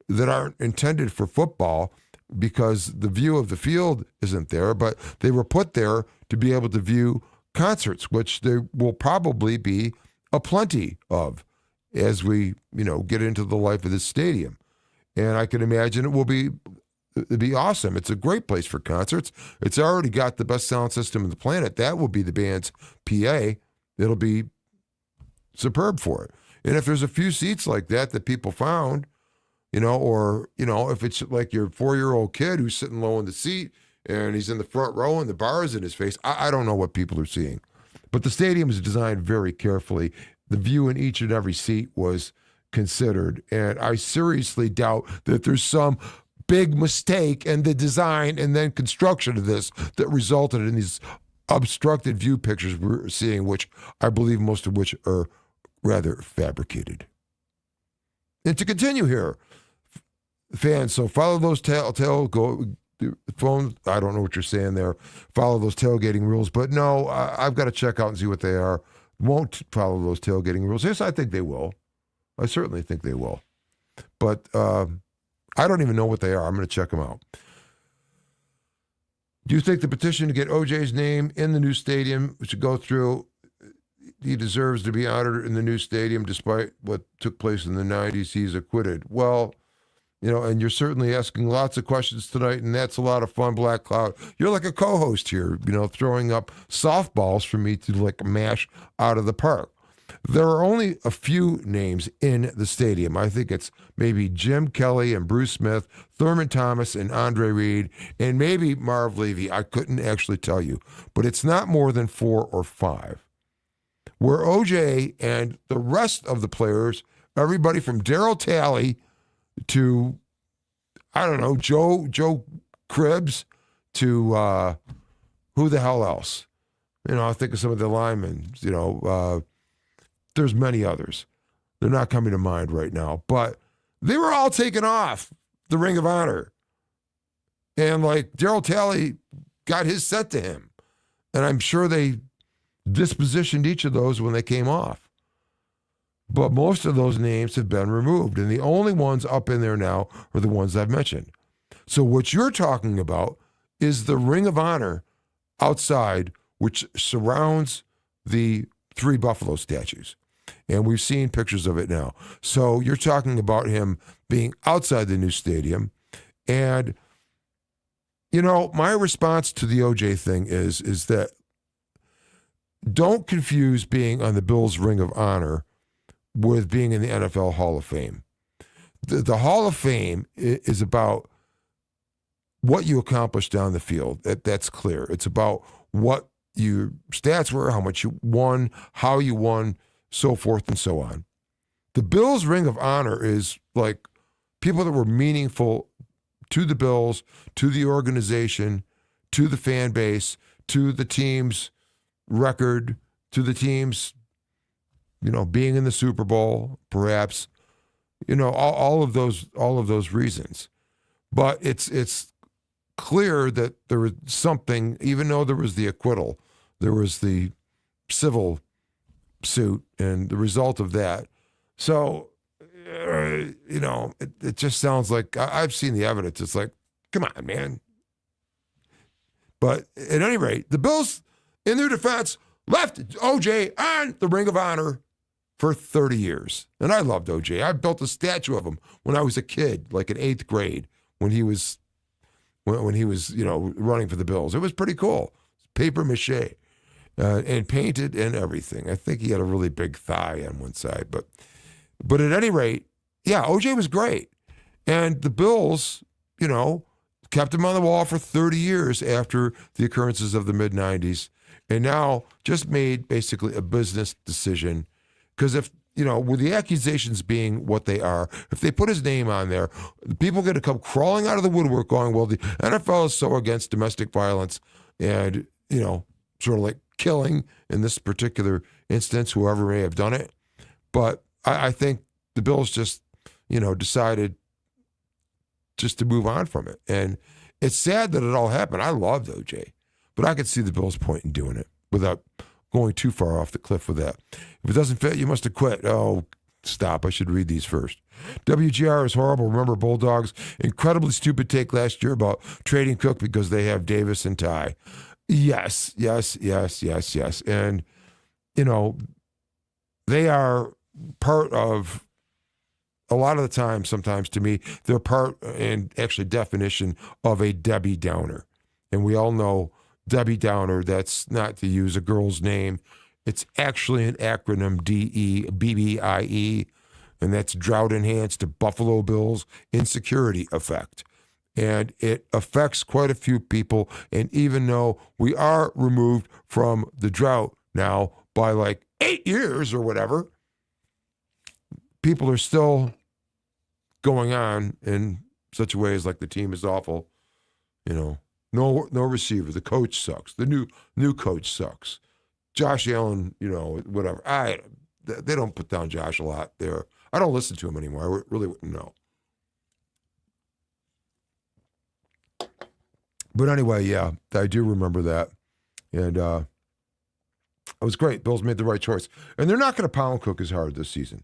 A: that aren't intended for football, because the view of the field isn't there, but they were put there to be able to view concerts, which there will probably be a plenty of as we, get into the life of this stadium. And I can imagine it'll be awesome. It's a great place for concerts. It's already got the best sound system on the planet. That will be the band's PA. It'll be superb for it. And if there's a few seats like that people found, if it's like your 4-year-old kid who's sitting low in the seat and he's in the front row and the bar is in his face, I don't know what people are seeing. But the stadium is designed very carefully. The view in each and every seat was considered. And I seriously doubt that there's some big mistake in the design and then construction of this that resulted in these obstructed view pictures we're seeing, which I believe most of which are rather fabricated. And to continue here, fans, so follow those phone. I don't know what you're saying there. Follow those tailgating rules, but no, I've got to check out and see what they are. Won't follow those tailgating rules. Yes, I think they will. I certainly think they will, but I don't even know what they are. I'm going to check them out. Do you think the petition to get OJ's name in the new stadium should go through? He deserves to be honored in the new stadium, despite what took place in the 90s. He's acquitted. Well, and you're certainly asking lots of questions tonight, and that's a lot of fun, Black Cloud. You're like a co-host here, throwing up softballs for me to mash out of the park. There are only a few names in the stadium. I think it's maybe Jim Kelly and Bruce Smith, Thurman Thomas and Andre Reed, and maybe Marv Levy. I couldn't actually tell you, but it's not more than 4 or 5. Where OJ and the rest of the players, everybody from Daryl Talley to, I don't know, Joe Cribbs to who the hell else? I think of some of the linemen, there's many others. They're not coming to mind right now, but they were all taken off the Ring of Honor. And Daryl Talley got his set to him. And I'm sure they dispositioned each of those when they came off. But most of those names have been removed, and the only ones up in there now are the ones I've mentioned. So what you're talking about is the Ring of Honor outside, which surrounds the 3 Buffalo statues. And we've seen pictures of it now. So you're talking about him being outside the new stadium. And, my response to the OJ thing is that don't confuse being on the Bills' Ring of Honor with being in the NFL Hall of Fame. The Hall of Fame is about what you accomplished down the field. That's clear. It's about what your stats were, how much you won, how you won, so forth and so on. The Bills' Ring of Honor is like people that were meaningful to the Bills, to the organization, to the fan base, to the team's record, to the team's, being in the Super Bowl, perhaps, all of those reasons. But it's clear that there was something, even though there was the acquittal, there was the civil suit and the result of that. So, it just sounds like I've seen the evidence. It's like, come on, man. But at any rate, the Bills, in their defense, left OJ on the Ring of Honor for 30 years. And I loved OJ. I built a statue of him when I was a kid, like in 8th grade, when he was running for the Bills. It was pretty cool. Paper mache and painted and everything. I think he had a really big thigh on one side. But at any rate, yeah, OJ was great. And the Bills, kept him on the wall for 30 years after the occurrences of the mid-'90s. And now just made basically a business decision. Because if, with the accusations being what they are, if they put his name on there, people are going to come crawling out of the woodwork going, well, the NFL is so against domestic violence and, sort of like killing in this particular instance, whoever may have done it. But I think the Bills just, decided just to move on from it. And it's sad that it all happened. I loved OJ, but I could see the Bills' point in doing it without going too far off the cliff with that. If it doesn't fit, you must have quit. Oh, stop. I should read these first. WGR is horrible. Remember Bulldogs? Incredibly stupid take last year about trading Cook because they have Davis and Ty. Yes. And, they are part of, a lot of the time, sometimes to me, they're part and actually definition of a Debbie Downer. And we all know Debbie Downer, that's not to use a girl's name. It's actually an acronym, DEBBIE, and that's Drought Enhanced Buffalo Bills Insecurity Effect. And it affects quite a few people. And even though we are removed from the drought now by like 8 years or whatever, people are still going on in such ways like the team is awful, no receiver. The coach sucks. The new coach sucks. Josh Allen, whatever. They don't put down Josh a lot there. I don't listen to him anymore. I really wouldn't know. But anyway, yeah, I do remember that. And it was great. Bills made the right choice. And they're not going to pound Cook as hard this season.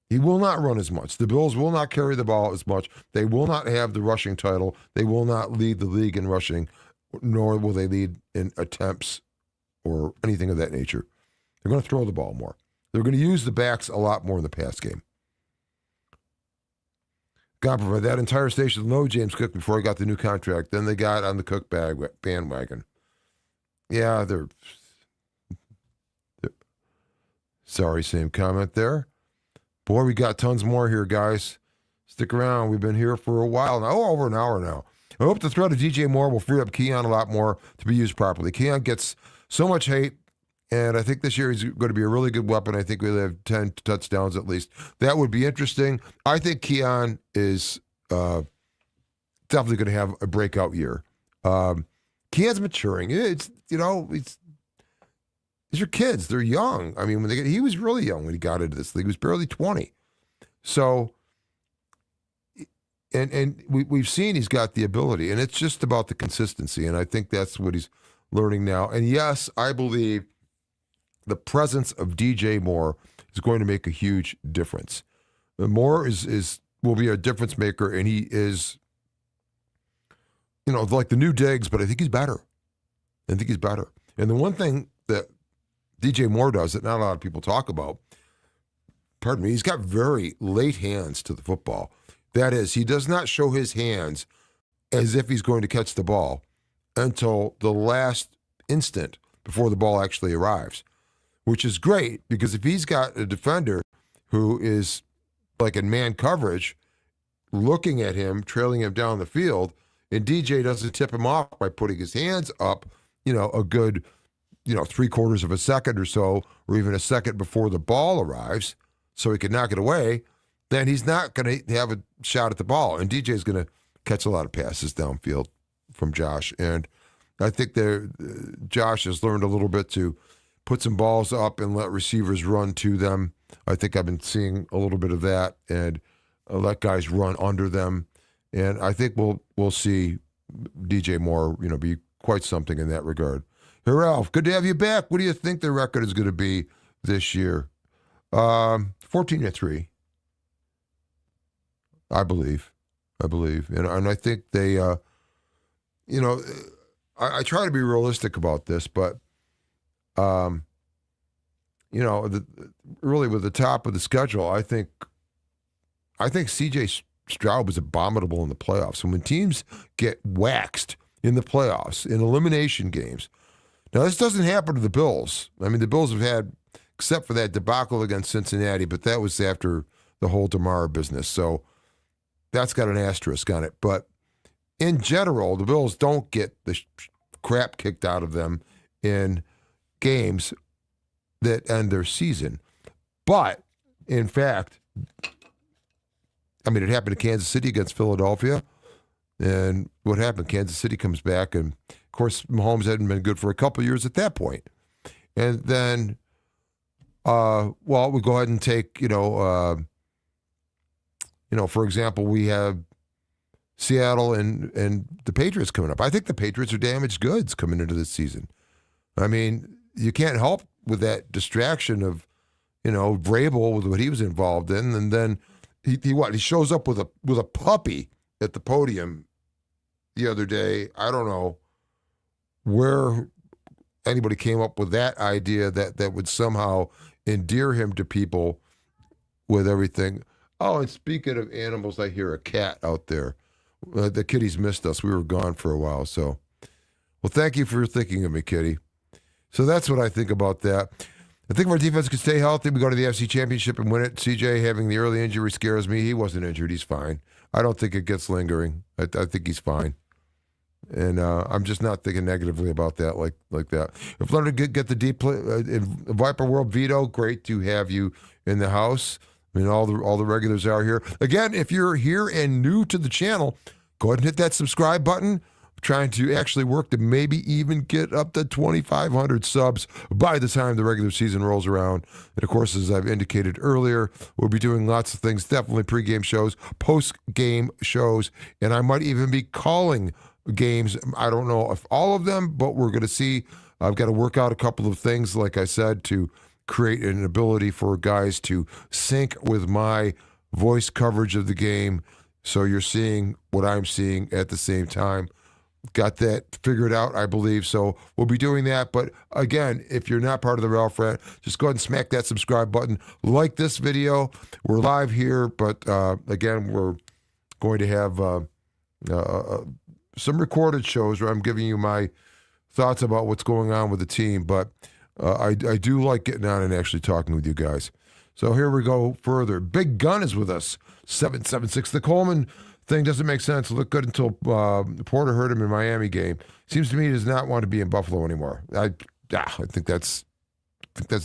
A: He will not run as much. The Bills will not carry the ball as much. They will not have the rushing title. They will not lead the league in rushing, nor will they lead in attempts or anything of that nature. They're going to throw the ball more. They're going to use the backs a lot more in the pass game. God provide that entire station know James Cook before he got the new contract. Then they got on the Cook bandwagon. Yeah, they're sorry, same comment there. Boy, we got tons more here, guys. Stick around. We've been here for a while now, over an hour now. I hope the threat of DJ Moore will free up Keon a lot more to be used properly. Keon gets so much hate, and I think this year he's going to be a really good weapon. I think we'll have 10 touchdowns at least. That would be interesting. I think Keon is definitely going to have a breakout year. Keon's maturing. These are kids. They're young. I mean, he was really young when he got into this league. He was barely 20. So, and we've seen he's got the ability, and it's just about the consistency, and I think that's what he's learning now. And yes, I believe the presence of DJ Moore is going to make a huge difference. Moore will be a difference maker, and he is, like the new Diggs, but I think he's better. And the one thing that DJ Moore does that not a lot of people talk about, he's got very late hands to the football. That is, he does not show his hands as if he's going to catch the ball until the last instant before the ball actually arrives, which is great because if he's got a defender who is like in man coverage, looking at him, trailing him down the field, and DJ doesn't tip him off by putting his hands up, a good, 3/4 of a second or so, or even a second before the ball arrives, so he can knock it away, then he's not going to have a shot at the ball. And DJ's going to catch a lot of passes downfield from Josh. And I think Josh has learned a little bit to put some balls up and let receivers run to them. I think I've been seeing a little bit of that, and let guys run under them. And I think we'll see DJ Moore, be quite something in that regard. Hey, Ralph, good to have you back. What do you think the record is going to be this year? 14-3, I believe. And I think they, I try to be realistic about this, but, really with the top of the schedule, I think C.J. Stroud was abominable in the playoffs. And when teams get waxed in the playoffs, in elimination games, now this doesn't happen to the Bills. I mean, the Bills have had, except for that debacle against Cincinnati, but that was after the whole Damar business. So that's got an asterisk on it. But in general, the Bills don't get the crap kicked out of them in games that end their season. But, in fact, it happened to Kansas City against Philadelphia. And what happened? Kansas City comes back, and, of course, Mahomes hadn't been good for a couple of years at that point. And then, we go ahead and take, for example, we have Seattle and the Patriots coming up. I think the Patriots are damaged goods coming into this season. I mean, you can't help with that distraction of, Vrabel with what he was involved in, and then he shows up with a puppy at the podium the other day. I don't know where anybody came up with that idea that would somehow endear him to people with everything. Oh, and speaking of animals, I hear a cat out there. The kitties missed us. We were gone for a while. So, well, thank you for thinking of me, kitty. So that's what I think about that. I think if our defense could stay healthy, we go to the FC Championship and win it. CJ having the early injury scares me. He wasn't injured. He's fine. I don't think it gets lingering. I think he's fine. And I'm just not thinking negatively about that like that. If Leonard get the deep play, in Viper World Vito, great to have you in the house. I mean, all the regulars are here. Again, if you're here and new to the channel, go ahead and hit that subscribe button. Trying to actually work to maybe even get up to 2,500 subs by the time the regular season rolls around. And, of course, as I've indicated earlier, we'll be doing lots of things, definitely pregame shows, post-game shows, and I might even be calling games. I don't know if all of them, but we're going to see. I've got to work out a couple of things, like I said, to create an ability for guys to sync with my voice coverage of the game, so you're seeing what I'm seeing at the same time. Got that figured out, I believe. So we'll be doing that. But again, if you're not part of the Ralph Rant, just go ahead and smack that subscribe button. Like this video. We're live here, but again, we're going to have some recorded shows where I'm giving you my thoughts about what's going on with the team. But I do like getting on and actually talking with you guys. So here we go further. Big Gun is with us. 776. The Coleman thing doesn't make sense. It looked good until Porter hurt him in Miami game. Seems to me he does not want to be in Buffalo anymore. I think that's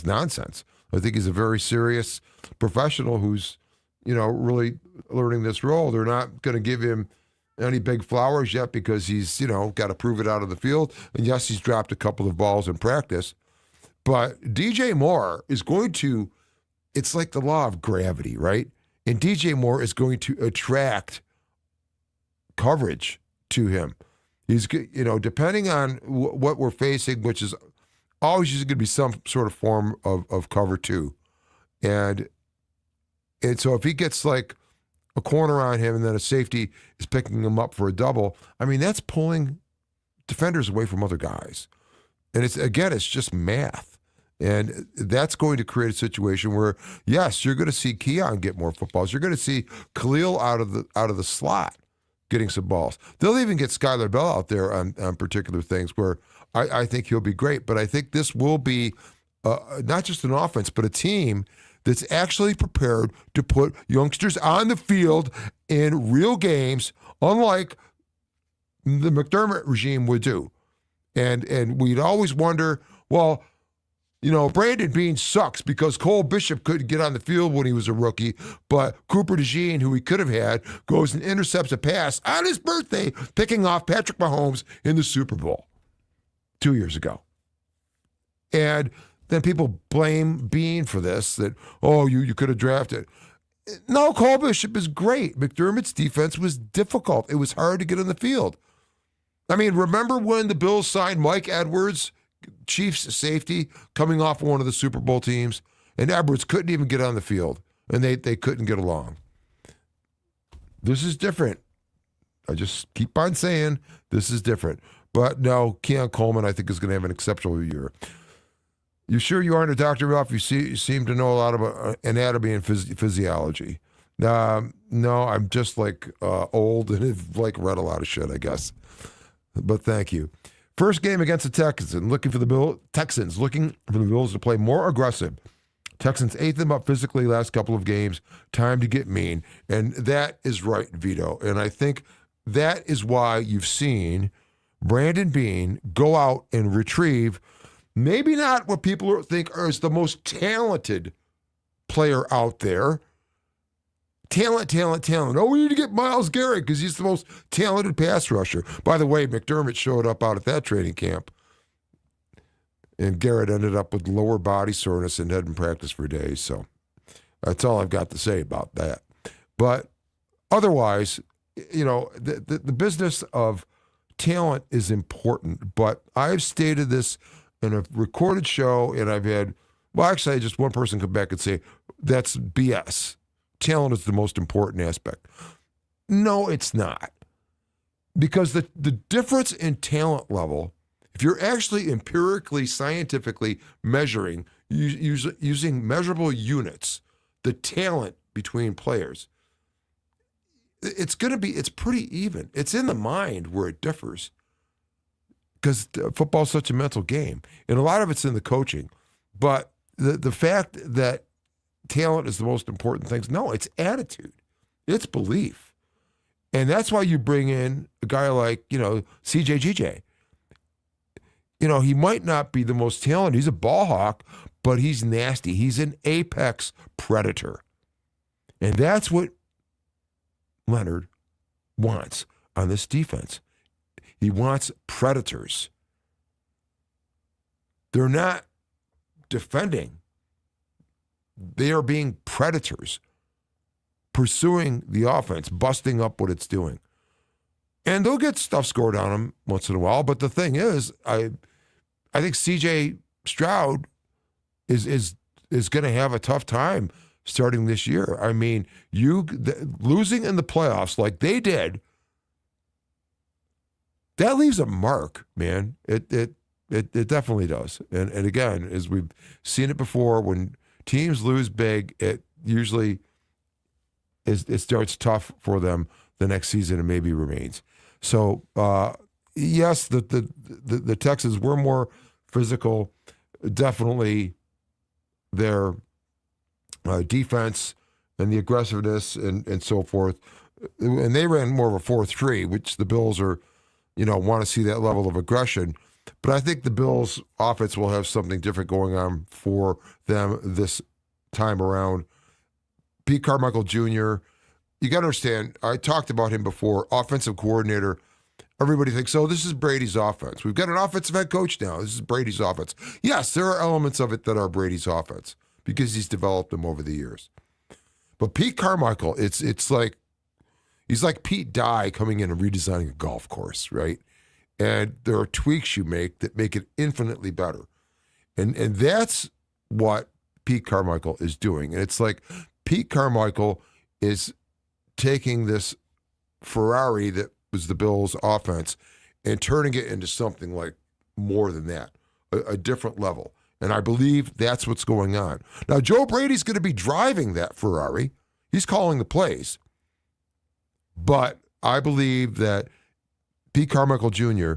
A: nonsense. I think he's a very serious professional who's, really learning this role. They're not going to give him any big flowers yet because he's, got to prove it out of the field. And yes, he's dropped a couple of balls in practice. But DJ Moore is going to, it's like the law of gravity, right? And DJ Moore is going to attract coverage to him. He's, depending on what we're facing, which is always going to be some sort of form of cover two. And so if he gets like a corner on him and then a safety is picking him up for a double, I mean, that's pulling defenders away from other guys. And it's just math. And that's going to create a situation where, yes, you're going to see Keon get more footballs. You're going to see Khalil out of the slot getting some balls. They'll even get Skylar Bell out there on particular things where I think he'll be great. But I think this will be not just an offense, but a team that's actually prepared to put youngsters on the field in real games, unlike the McDermott regime would do. And we'd always wonder, well, Brandon Beane sucks because Cole Bishop couldn't get on the field when he was a rookie, but Cooper DeJean, who he could have had, goes and intercepts a pass on his birthday, picking off Patrick Mahomes in the Super Bowl 2 years ago. And then people blame Beane for this, that, you could have drafted. No, Cole Bishop is great. McDermott's defense was difficult. It was hard to get on the field. I mean, remember when the Bills signed Mike Edwards, Chiefs safety, coming off one of the Super Bowl teams, and Edwards couldn't even get on the field, and they couldn't get along. This is different. I just keep on saying this is different. But no, Keon Coleman, I think, is going to have an exceptional year. You sure you aren't a doctor, Ralph? You seem to know a lot about anatomy and physiology. No, I'm just old and have read a lot of shit, I guess. But thank you. First game against the Texans, looking for the Bills to play more aggressive. Texans ate them up physically last couple of games. Time to get mean. And that is right, Vito. And I think that is why you've seen Brandon Beane go out and retrieve maybe not what people think is the most talented player out there. Talent. Oh, we need to get Myles Garrett because he's the most talented pass rusher. By the way, McDermott showed up out at that training camp, and Garrett ended up with lower body soreness and hadn't practiced for days. So that's all I've got to say about that. But otherwise, the business of talent is important. But I've stated this in a recorded show, and I've had, actually, just one person come back and say, that's BS. Talent is the most important aspect. No, it's not. Because the difference in talent level, if you're actually empirically, scientifically measuring, using measurable units, the talent between players, it's pretty even. It's in the mind where it differs. Because football is such a mental game. And a lot of it's in the coaching. But the fact that talent is the most important thing, no, it's attitude. It's belief. And that's why you bring in a guy like, CJGJ. He might not be the most talented. He's a ball hawk, but he's nasty. He's an apex predator. And that's what Leonard wants on this defense. He wants predators. They're not defending. They are being predators, pursuing the offense, busting up what it's doing. And they'll get stuff scored on them once in a while. But the thing is, I think C.J. Stroud is going to have a tough time starting this year. I mean, losing in the playoffs like they did, that leaves a mark, man. It definitely does. And again, as we've seen it before, when teams lose big, it usually it starts tough for them the next season and maybe remains. So yes, the Texans were more physical. Definitely their defense and the aggressiveness and so forth. And they ran more of a 4-3, which the Bills are, want to see that level of aggression. But I think the Bills' offense will have something different going on for them this time around. Pete Carmichael Jr., you got to understand, I talked about him before, offensive coordinator. Everybody thinks, this is Brady's offense. We've got an offensive head coach now. This is Brady's offense. Yes, there are elements of it that are Brady's offense because he's developed them over the years. But Pete Carmichael, it's like, he's like Pete Dye coming in and redesigning a golf course, right? And there are tweaks you make that make it infinitely better. And that's what Pete Carmichael is doing. And it's like Pete Carmichael is taking this Ferrari that was the Bills' offense and turning it into something like more than that, a different level. And I believe that's what's going on. Now, Joe Brady's going to be driving that Ferrari. He's calling the plays. But I believe that Pete Carmichael Jr.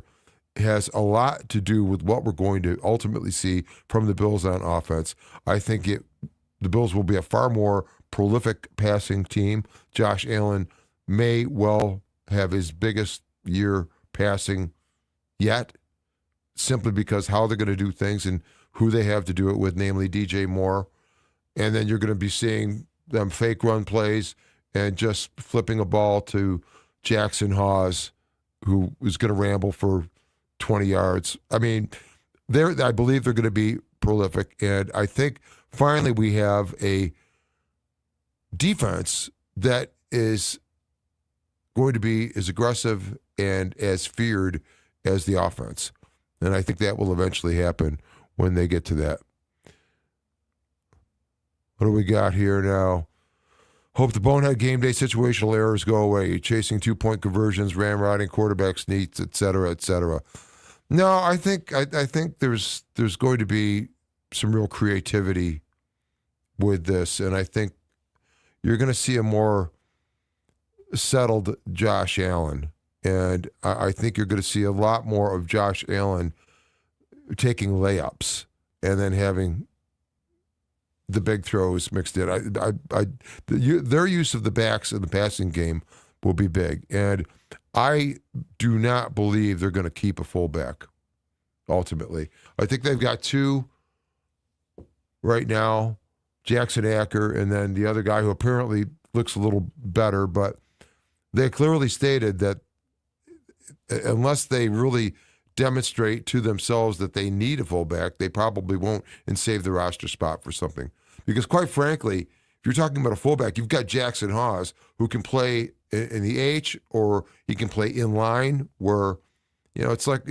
A: has a lot to do with what we're going to ultimately see from the Bills on offense. I think the Bills will be a far more prolific passing team. Josh Allen may well have his biggest year passing yet, simply because how they're going to do things and who they have to do it with, namely DJ Moore. And then you're going to be seeing them fake run plays and just flipping a ball to Jackson Hawes, who is going to ramble for 20 yards. I mean, I believe they're going to be prolific. And I think finally we have a defense that is going to be as aggressive and as feared as the offense. And I think that will eventually happen when they get to that. What do we got here now? Hope the bonehead game day situational errors go away. Chasing 2-point conversions, ramrodding quarterback sneaks, et cetera, et cetera. No, I think there's going to be some real creativity with this, and I think you're going to see a more settled Josh Allen. And I think you're going to see a lot more of Josh Allen taking layups and then having the big throws mixed in. Their use of the backs in the passing game will be big. And I do not believe they're going to keep a fullback, ultimately. I think they've got two right now, Jackson Acker, and then the other guy who apparently looks a little better, but they clearly stated that unless they really demonstrate to themselves that they need a fullback, they probably won't and save the roster spot for something. Because quite frankly, if you're talking about a fullback, you've got Jackson Hawes who can play in the H or he can play in line where, it's like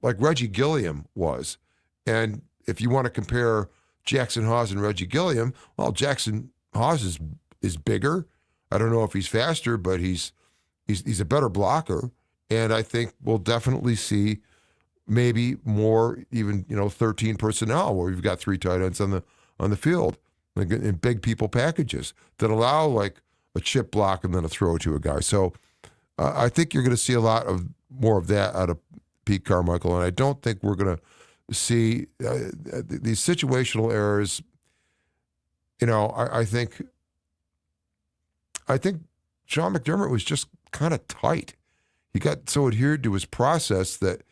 A: Reggie Gilliam was. And if you want to compare Jackson Hawes and Reggie Gilliam, well, Jackson Hawes is bigger. I don't know if he's faster, but he's a better blocker. And I think we'll definitely see maybe more even, 13 personnel where we've got 3 tight ends on the field in big people packages that allow like a chip block and then a throw to a guy. So I think you're going to see a lot of more of that out of Pete Carmichael. And I don't think we're going to see these situational errors. I think Sean McDermott was just kind of tight. He got so adhered to his process that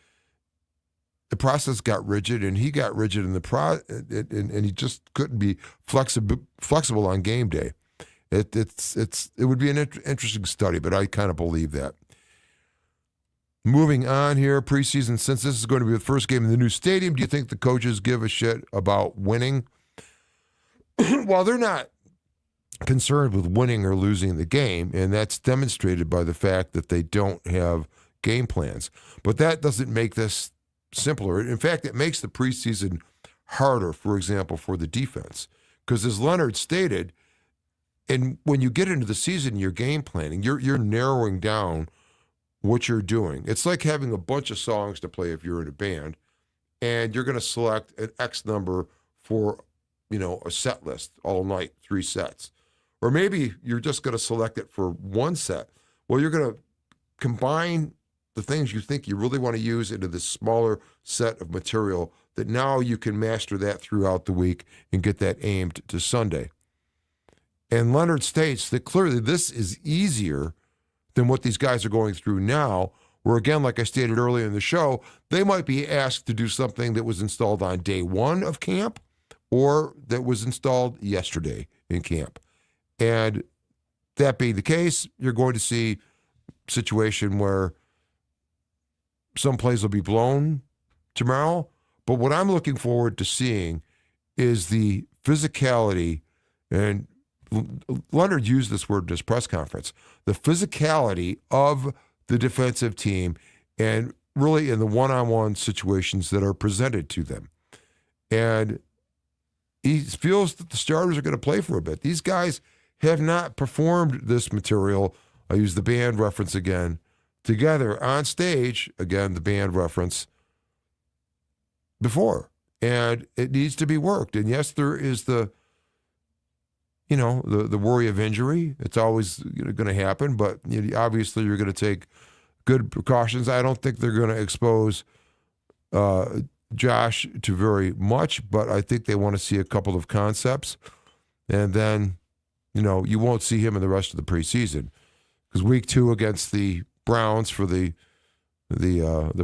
A: the process got rigid, and he got rigid in and he just couldn't be flexible on game day. It would be an interesting study, but I kind of believe that. Moving on here, preseason, since this is going to be the first game in the new stadium, do you think the coaches give a shit about winning? Well, they're not concerned with winning or losing the game, and that's demonstrated by the fact that they don't have game plans. But that doesn't make this simpler. In fact, it makes the preseason harder, for example, for the defense. Because as Leonard stated, and when you get into the season, you're game planning, you're narrowing down what you're doing. It's like having a bunch of songs to play if you're in a band, and you're going to select an X number for, a set list all night, 3 sets. Or maybe you're just going to select it for 1 set. Well, you're going to combine the things you think you really want to use into this smaller set of material that now you can master that throughout the week and get that aimed to Sunday. And Leonard states that clearly this is easier than what these guys are going through now, where again, like I stated earlier in the show, they might be asked to do something that was installed on day 1 of camp or that was installed yesterday in camp. And that being the case, you're going to see a situation where some plays will be blown tomorrow. But what I'm looking forward to seeing is the physicality, and Leonard used this word in his press conference, the physicality of the defensive team and really in the one-on-one situations that are presented to them. And he feels that the starters are going to play for a bit. These guys have not performed this material. I use the band reference again. Together on stage, again, the band reference, before. And it needs to be worked. And yes, there is the worry of injury. It's always going to happen, but obviously you're going to take good precautions. I don't think they're going to expose Josh to very much, but I think they want to see a couple of concepts. And then, you won't see him in the rest of the preseason. Because week 2 against the Browns for the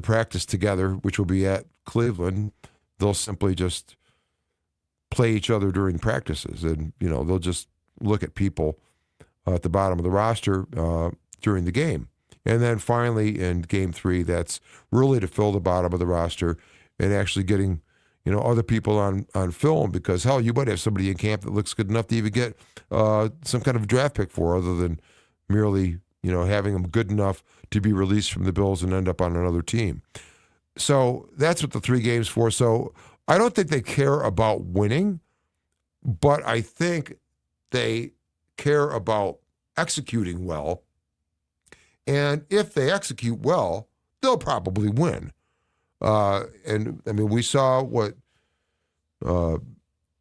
A: practice together, which will be at Cleveland, they'll simply just play each other during practices, and they'll just look at people at the bottom of the roster during the game. And then finally in game 3, that's really to fill the bottom of the roster and actually getting other people on film, because hell, you might have somebody in camp that looks good enough to even get some kind of draft pick for, other than merely having them good enough to be released from the Bills and end up on another team. So that's what the 3 games for. So I don't think they care about winning, but I think they care about executing well. And if they execute well, they'll probably win. And I mean, we saw what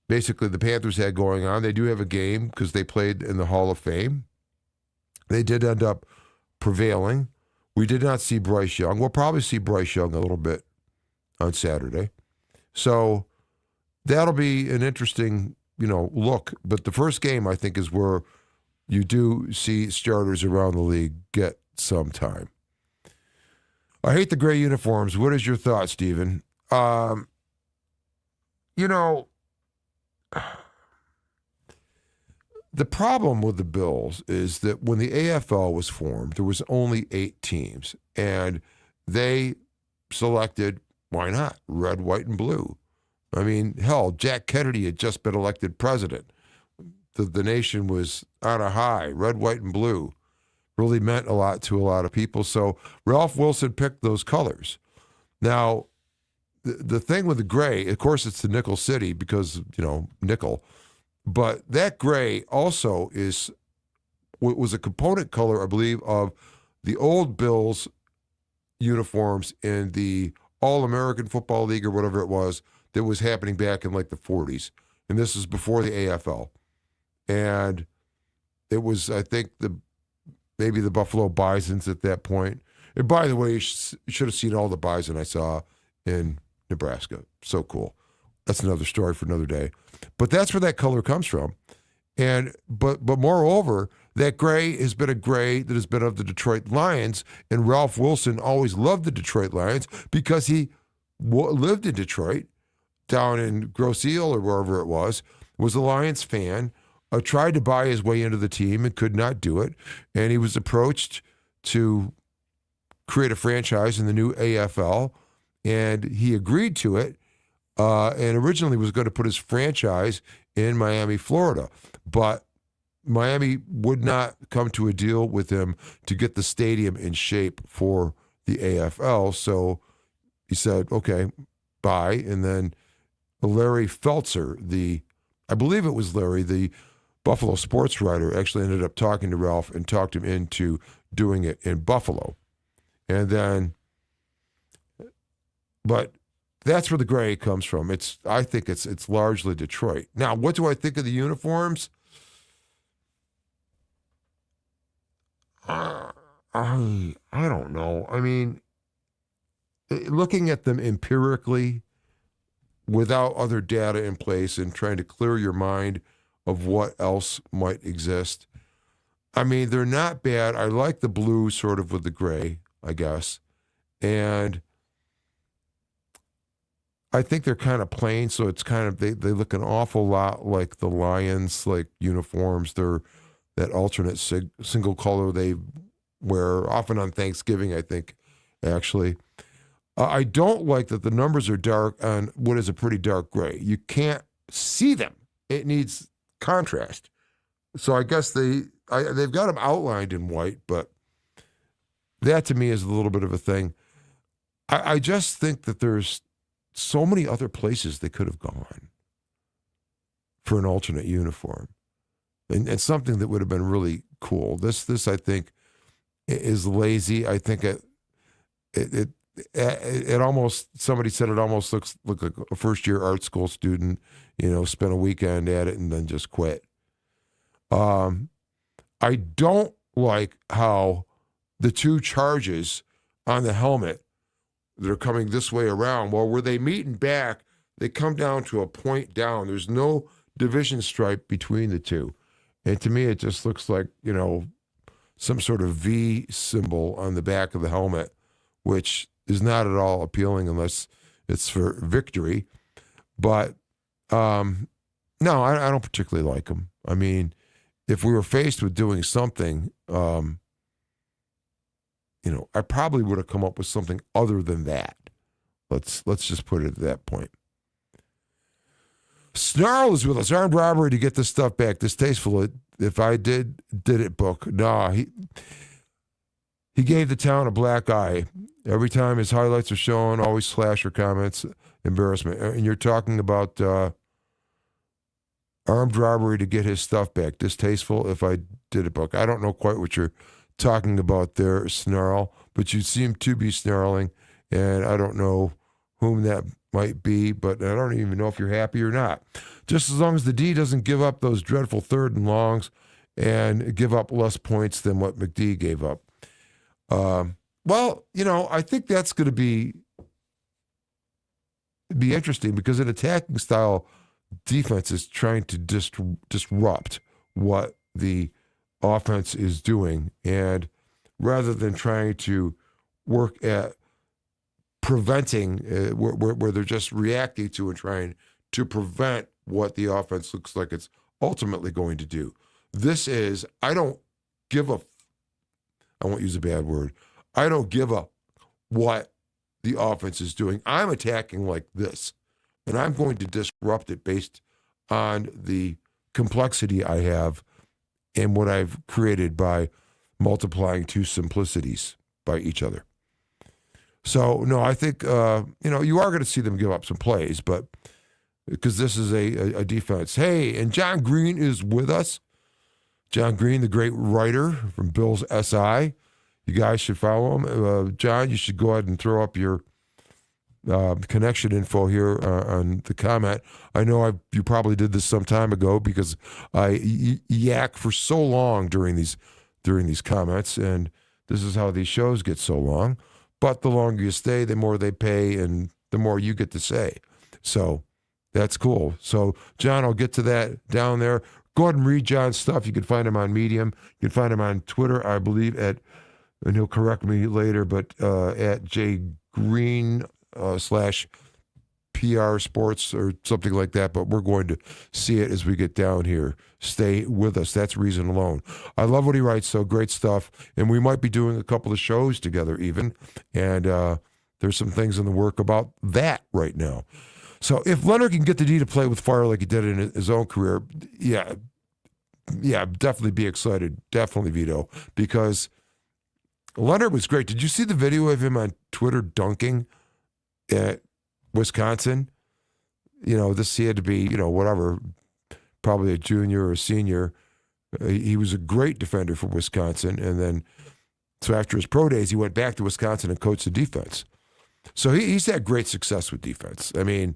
A: basically the Panthers had going on. They do have a game because they played in the Hall of Fame. They did end up prevailing. We did not see Bryce Young. We'll probably see Bryce Young a little bit on Saturday. So that'll be an interesting, look. But the first game, I think, is where you do see starters around the league get some time. I hate the gray uniforms. What is your thought, Stephen? The problem with the Bills is that when the AFL was formed, there was only 8 teams, and they selected, why not, red, white, and blue. I mean, hell, Jack Kennedy had just been elected president. The nation was on a high. Red, white, and blue really meant a lot to a lot of people. So Ralph Wilson picked those colors. Now, the thing with the gray, of course, it's the nickel city because, nickel. But that gray also was a component color, I believe, of the old Bills uniforms in the All-American Football League or whatever it was that was happening back in like the 40s. And this is before the AFL. And it was, I think, maybe the Buffalo Bisons at that point. And by the way, you should have seen all the bison I saw in Nebraska. So cool. That's another story for another day. But that's where that color comes from. And but moreover, that gray has been a gray that has been of the Detroit Lions, and Ralph Wilson always loved the Detroit Lions because he lived in Detroit, down in Grosse Ile or wherever it was a Lions fan, tried to buy his way into the team and could not do it, and he was approached to create a franchise in the new AFL, and he agreed to it. And originally was going to put his franchise in Miami, Florida. But Miami would not come to a deal with him to get the stadium in shape for the AFL. So he said, okay, bye. And then Larry Feltzer, I believe it was Larry, the Buffalo sports writer, actually ended up talking to Ralph and talked him into doing it in Buffalo. And then, but that's where the gray comes from. I think it's largely Detroit. Now, what do I think of the uniforms? I don't know. I mean, looking at them empirically, without other data in place and trying to clear your mind of what else might exist, I mean, they're not bad. I like the blue sort of with the gray, I guess. And I think they're kind of plain, so it's kind of, they look an awful lot like the Lions, like uniforms. They're that alternate single color they wear, often on Thanksgiving, I think, actually. I don't like that the numbers are dark on what is a pretty dark gray. You can't see them. It needs contrast. So I guess they've got them outlined in white, but that to me is a little bit of a thing. I just think that there's so many other places they could have gone for an alternate uniform, and something that would have been really cool. This I think is lazy. I think it almost, somebody said it almost looks like a first-year art school student, spent a weekend at it and then just quit. I don't like how the two charges on the helmet that are coming this way around, well, where they meet and back, they come down to a point down. There's no division stripe between the two. And to me, it just looks like, some sort of V symbol on the back of the helmet, which is not at all appealing unless it's for victory. But no, I don't particularly like them. I mean, if we were faced with doing something, I probably would have come up with something other than that. Let's just put it at that point. Snarl is with us. Armed robbery to get this stuff back. Distasteful. If I did it book. Nah, he gave the town a black eye. Every time his highlights are shown, always slasher comments, embarrassment. And you're talking about armed robbery to get his stuff back. Distasteful. If I did it book. I don't know quite what you're talking about there, Snarl, but you seem to be snarling, and I don't know whom that might be, but I don't even know if you're happy or not. Just as long as the D doesn't give up those dreadful third and longs and give up less points than what McD gave up. Well, I think that's going to be interesting because an attacking style defense is trying to disrupt what the offense is doing, and rather than trying to work at preventing where they're just reacting to and trying to prevent what the offense looks like it's ultimately going to do. This is, I won't use a bad word, I don't give a what the offense is doing. I'm attacking like this, and I'm going to disrupt it based on the complexity I have and what I've created by multiplying two simplicities by each other. So, no, I think, you are going to see them give up some plays, but because this is a defense. Hey, and John Green is with us. John Green, the great writer from Bill's SI. You guys should follow him. John, you should go ahead and throw up your connection info here on the comment. I know you probably did this some time ago because I yak for so long during these comments, and this is how these shows get so long. But the longer you stay, the more they pay, and the more you get to say. So that's cool. So, John, I'll get to that down there. Go ahead and read John's stuff. You can find him on Medium. You can find him on Twitter, I believe, and he'll correct me later, but at jgreen /PR Sports or something like that. But we're going to see it as we get down here. Stay with us. That's reason alone. I love what he writes, so great stuff. And we might be doing a couple of shows together even. And there's some things in the work about that right now. So if Leonard can get the D to play with fire like he did in his own career, yeah, definitely be excited. Definitely, Vito, because Leonard was great. Did you see the video of him on Twitter dunking at Wisconsin? He had to be, whatever, probably a junior or a senior. He was a great defender for Wisconsin. And then, so after his pro days, he went back to Wisconsin and coached the defense. So he's had great success with defense. I mean,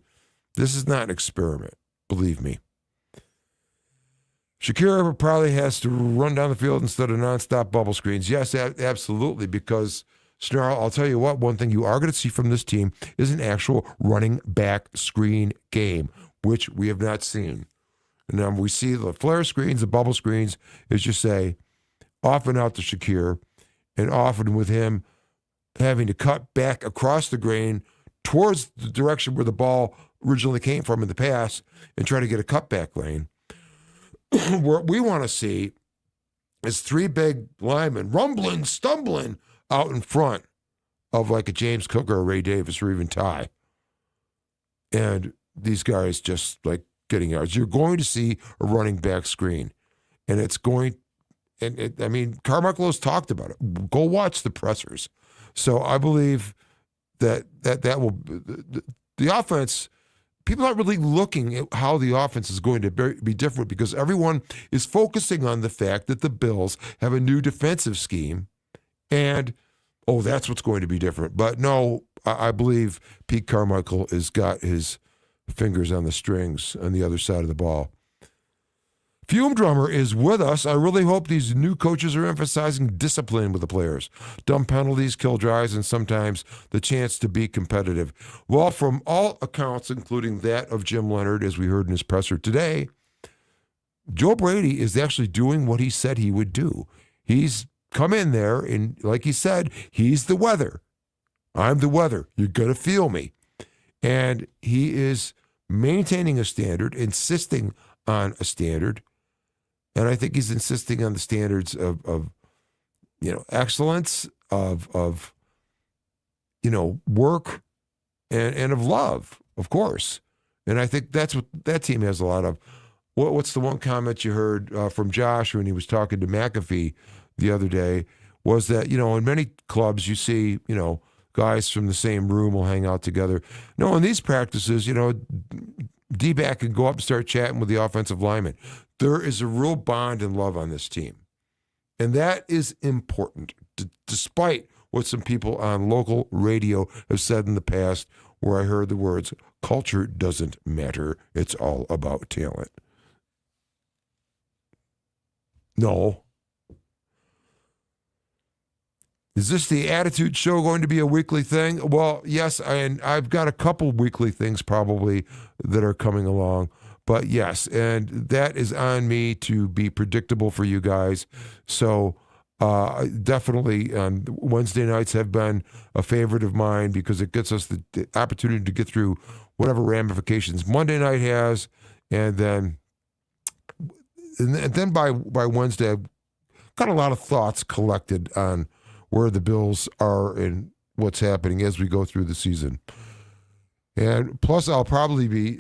A: this is not an experiment, believe me. Shakira probably has to run down the field instead of nonstop bubble screens. Yes, absolutely, because, Snarl, I'll tell you what, one thing you are going to see from this team is an actual running back screen game, which we have not seen. Now, we see the flare screens, the bubble screens, as you say, often out to Shakir, and often with him having to cut back across the grain towards the direction where the ball originally came from in the pass and try to get a cutback lane. What we want to see is three big linemen rumbling, stumbling out in front of like a James Cook or a Ray Davis or even Ty. And these guys just like getting yards. You're going to see a running back screen. And it's going, Carmichael has talked about it. Go watch the pressers. So I believe that will, the offense, people aren't really looking at how the offense is going to be different because everyone is focusing on the fact that the Bills have a new defensive scheme and, oh, that's what's going to be different. But no, I believe Pete Carmichael has got his fingers on the strings on the other side of the ball. Fume Drummer is with us. I really hope these new coaches are emphasizing discipline with the players. Dumb penalties, kill drives, and sometimes the chance to be competitive. Well, from all accounts, including that of Jim Leonard, as we heard in his presser today, Joe Brady is actually doing what he said he would do. He's come in there, and like he said, he's the weather. I'm the weather. You're going to feel me. And he is maintaining a standard, insisting on a standard. And I think he's insisting on the standards of excellence, of work, and of love, of course. And I think that's what that team has a lot of. What's the one comment you heard from Josh when he was talking to McAfee the other day was that, in many clubs you see, guys from the same room will hang out together. No, in these practices, D-back can go up and start chatting with the offensive lineman. There is a real bond and love on this team. And that is important, despite what some people on local radio have said in the past, where I heard the words, culture doesn't matter, it's all about talent. No. Is this the Attitude Show going to be a weekly thing? Well, yes, and I've got a couple weekly things probably that are coming along. But yes, and that is on me to be predictable for you guys. So definitely Wednesday nights have been a favorite of mine because it gets us the opportunity to get through whatever ramifications Monday night has. And then by Wednesday, I've got a lot of thoughts collected on where the Bills are and what's happening as we go through the season. And plus, I'll probably be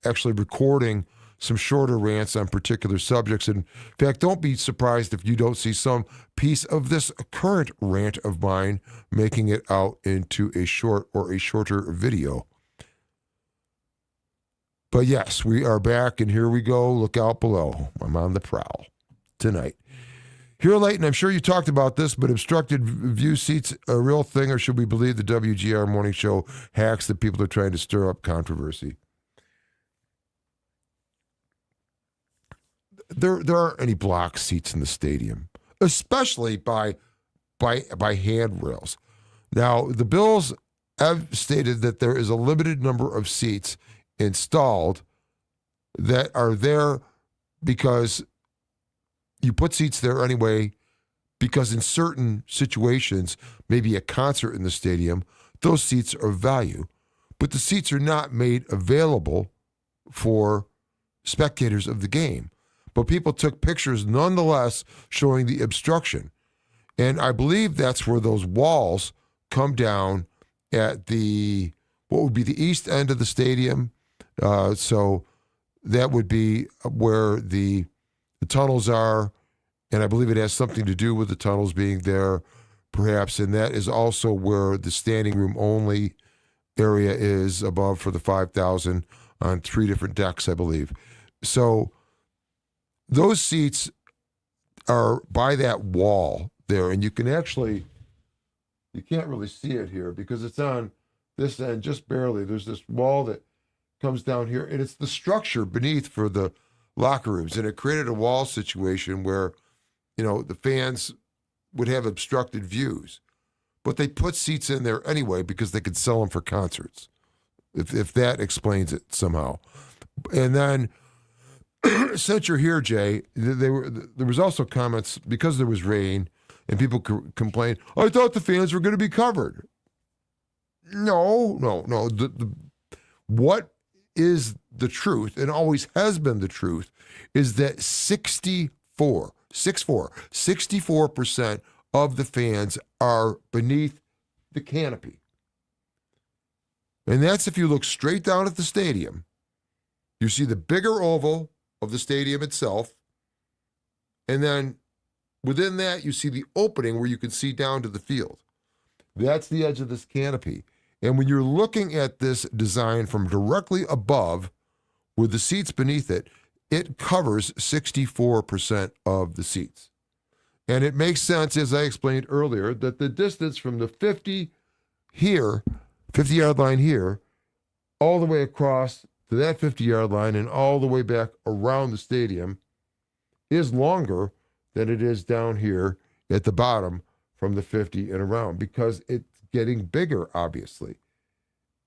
A: actually recording some shorter rants on particular subjects. In fact, don't be surprised if you don't see some piece of this current rant of mine making it out into a short or a shorter video. But yes, we are back, and here we go. Look out below. I'm on the prowl tonight. Here, Leighton, I'm sure you talked about this, but obstructed view seats a real thing, or should we believe the WGR morning show hacks that people are trying to stir up controversy? There aren't any block seats in the stadium, especially by handrails. Now, the Bills have stated that there is a limited number of seats installed that are there because you put seats there anyway, because in certain situations, maybe a concert in the stadium, those seats are of value. But the seats are not made available for spectators of the game. But people took pictures nonetheless showing the obstruction. And I believe that's where those walls come down at what would be the east end of the stadium. So that would be where the tunnels are, and I believe it has something to do with the tunnels being there, perhaps, and that is also where the standing room only area is above for the 5,000 on 3 different decks, I believe. So those seats are by that wall there, and you can't really see it here because it's on this end just barely. There's this wall that comes down here, and it's the structure beneath for the locker rooms, and it created a wall situation where, the fans would have obstructed views, but they put seats in there anyway because they could sell them for concerts, if that explains it somehow. And then, since you're here, Jay, there was also comments because there was rain, and people complained, I thought the fans were going to be covered. No. What is the truth, and always has been the truth, is that 64% of the fans are beneath the canopy. And that's if you look straight down at the stadium, you see the bigger oval of the stadium itself, and then within that you see the opening where you can see down to the field. That's the edge of this canopy. And when you're looking at this design from directly above with the seats beneath it, it covers 64% of the seats. And it makes sense, as I explained earlier, that the distance from the 50-yard line here, all the way across to that 50-yard line and all the way back around the stadium is longer than it is down here at the bottom from the 50 and around, because it's getting bigger, obviously.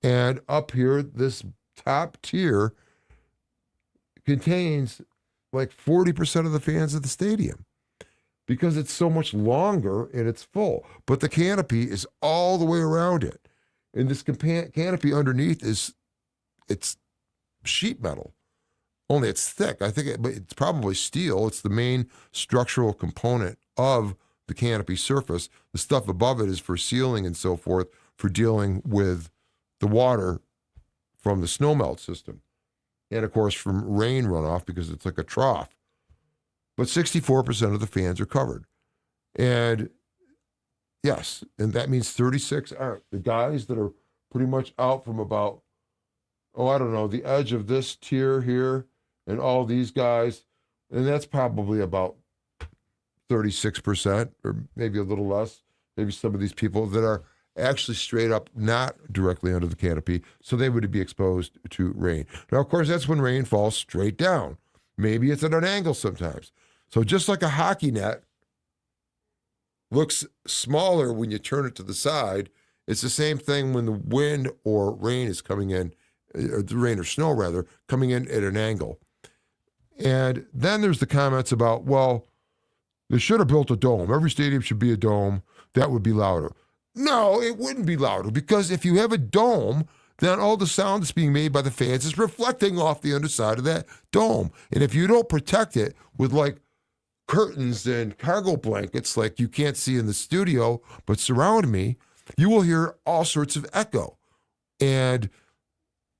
A: And up here, this top tier contains like 40% of the fans of the stadium because it's so much longer and it's full. But the canopy is all the way around it. And this canopy underneath it's sheet metal, only it's thick. I think it's probably steel. It's the main structural component of the canopy surface. The stuff above it is for sealing and so forth, for dealing with the water from the snowmelt system. And of course from rain runoff, because it's like a trough. But 64% of the fans are covered. And yes, and that means 36 aren't. The guys that are pretty much out from about, the edge of this tier here, and all these guys, and that's probably about 36%, or maybe a little less. Maybe some of these people that are actually straight up not directly under the canopy, so they would be exposed to rain. Now, of course, that's when rain falls straight down. Maybe it's at an angle sometimes. So just like a hockey net looks smaller when you turn it to the side, it's the same thing when the wind or rain is coming in, or the rain or snow rather, coming in at an angle. And then there's the comments about, well, they should have built a dome. Every stadium should be a dome. That would be louder. No, it wouldn't be louder, because if you have a dome, then all the sound that's being made by the fans is reflecting off the underside of that dome. And if you don't protect it with like curtains and cargo blankets like you can't see in the studio but surround me, you will hear all sorts of echo. And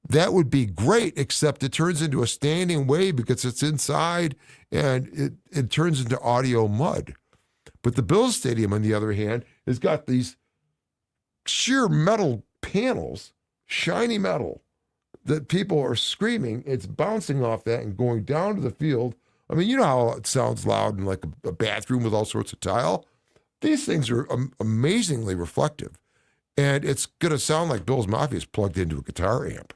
A: that would be great, except it turns into a standing wave because it's inside, and it turns into audio mud. But the Bills Stadium, on the other hand, has got these sheer metal panels, shiny metal, that people are screaming. It's bouncing off that and going down to the field. I mean, you know how it sounds loud in like a bathroom with all sorts of tile? These things are amazingly reflective. And it's going to sound like Bill's Mafia is plugged into a guitar amp.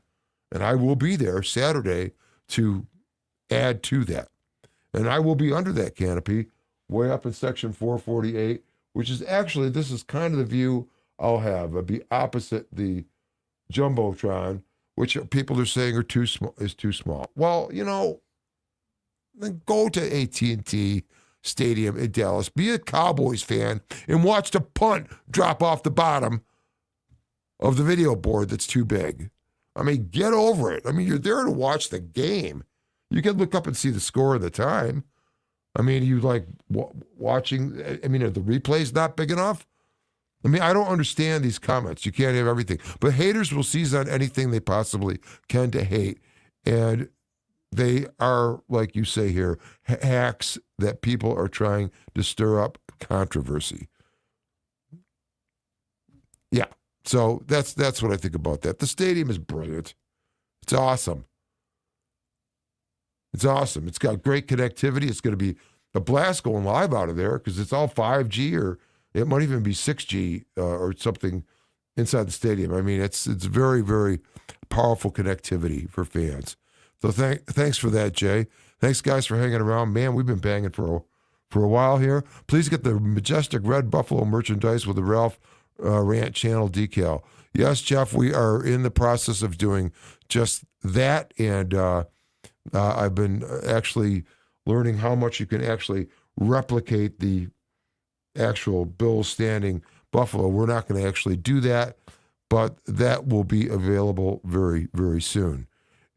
A: And I will be there Saturday to add to that. And I will be under that canopy way up in section 448, which is actually, this is kind of the view I'll have. I'll be opposite the Jumbotron, which people are saying is too small. Well, then go to AT&T Stadium in Dallas, be a Cowboys fan, and watch the punt drop off the bottom of the video board that's too big. I mean, get over it. I mean, you're there to watch the game. You can look up and see the score and the time. I mean, you like watching, are the replays not big enough? I mean, I don't understand these comments. You can't have everything. But haters will seize on anything they possibly can to hate. And they are, like you say here, hacks that people are trying to stir up controversy. Yeah. So that's what I think about that. The stadium is brilliant. It's awesome. It's awesome. It's got great connectivity. It's going to be a blast going live out of there because it's all 5G, or it might even be 6G or something inside the stadium. I mean, it's very, very powerful connectivity for fans. So thanks for that, Jay. Thanks, guys, for hanging around. Man, we've been banging for a while here. Please get the majestic red Buffalo merchandise with the Ralph Rant Channel decal. Yes, Jeff, we are in the process of doing just that, and I've been actually learning how much you can actually replicate the actual Bills standing Buffalo. We're not going to actually do that, but that will be available very, very soon.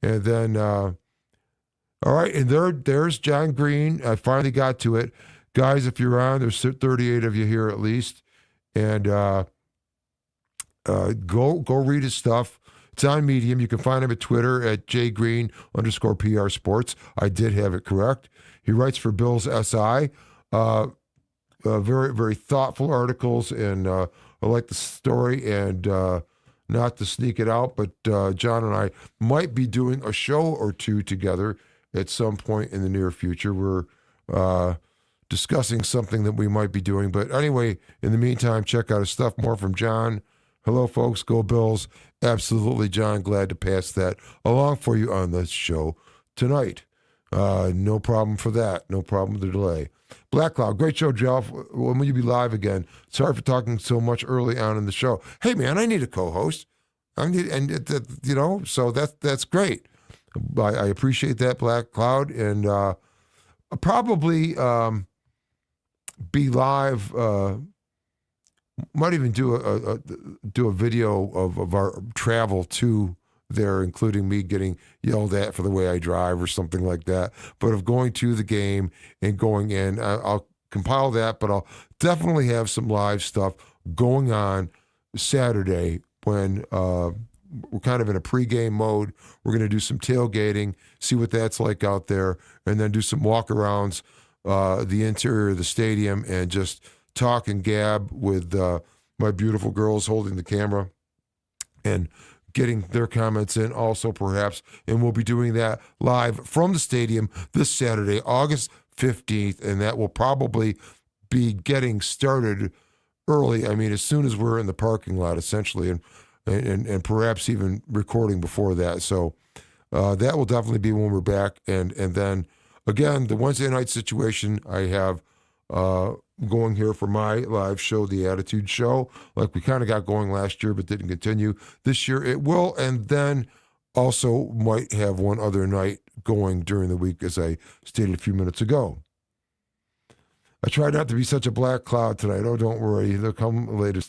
A: And then, all right, and there's John Green. I finally got to it. Guys, if you're on, there's 38 of you here at least. And go read his stuff. It's on Medium. You can find him at Twitter at jgreen_PR Sports. I did have it correct. He writes for Bills SI. Very, very thoughtful articles, and I like the story. And not to sneak it out, but John and I might be doing a show or two together at some point in the near future. We're discussing something that we might be doing. But anyway, in the meantime, check out his stuff. More from John. Hello, folks. Go Bills. Absolutely, John. Glad to pass that along for you on the show tonight. No problem for that. No problem with the delay. Black Cloud, great show, Jeff. When will you be live again? Sorry for talking so much early on in the show. Hey, man, I need a co-host. So that's great. I appreciate that, Black Cloud, and I'll probably be live. Might even do a video of our travel to there, including me getting yelled at for the way I drive or something like that. But of going to the game and going in, I'll compile that, but I'll definitely have some live stuff going on Saturday when we're kind of in a pregame mode. We're going to do some tailgating, see what that's like out there, and then do some walk-arounds, the interior of the stadium, and just talk and gab with my beautiful girls holding the camera and getting their comments in also, perhaps. And we'll be doing that live from the stadium this Saturday, August 15th, and that will probably be getting started early. I mean, as soon as we're in the parking lot, essentially, and perhaps even recording before that. So that will definitely be when we're back. And then, again, the Wednesday night situation I have going here for my live show, The Attitude Show, like we kind of got going last year but didn't continue. This year it will, and then also might have one other night going during the week, as I stated a few minutes ago. I try not to be such a black cloud tonight. Oh, don't worry. That'll come later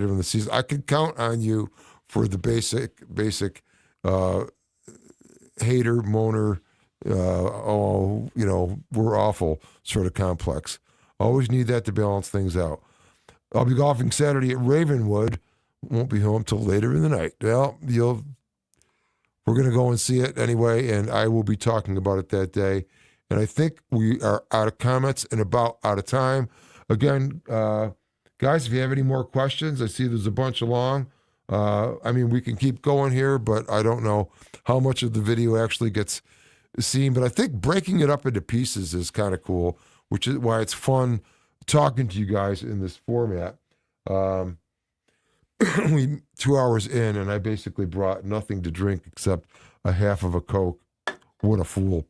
A: in the season. I can count on you for the basic hater, moaner, we're awful sort of complex. Always need that to balance things out. I'll be golfing Saturday at Ravenwood. Won't be home till later in the night. Well, we're going to go and see it anyway, and I will be talking about it that day. And I think we are out of comments and about out of time. Again, guys, if you have any more questions, I see there's a bunch along. We can keep going here, but I don't know how much of the video actually gets seen. But I think breaking it up into pieces is kind of cool, which is why it's fun talking to you guys in this format. 2 hours in, and I basically brought nothing to drink except a half of a Coke. What a fool.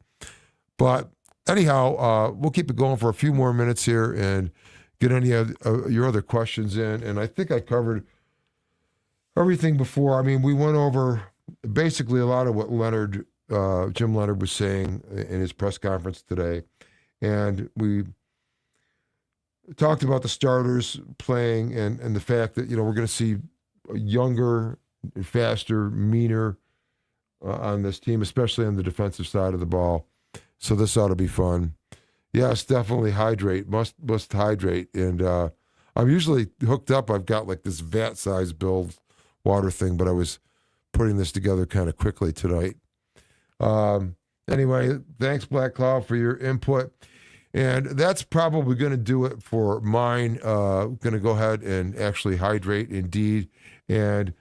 A: But anyhow, we'll keep it going for a few more minutes here and get any of your other questions in. And I think I covered everything before. I mean, we went over basically a lot of what Jim Leonard was saying in his press conference today. And we talked about the starters playing and the fact that, we're going to see a younger, faster, meaner on this team, especially on the defensive side of the ball. So this ought to be fun. Yes, definitely hydrate. Must hydrate. And I'm usually hooked up. I've got like this vat-sized build water thing, but I was putting this together kind of quickly tonight. Anyway, thanks, Black Cloud, for your input. And that's probably going to do it for mine. Going to go ahead and actually hydrate indeed. And,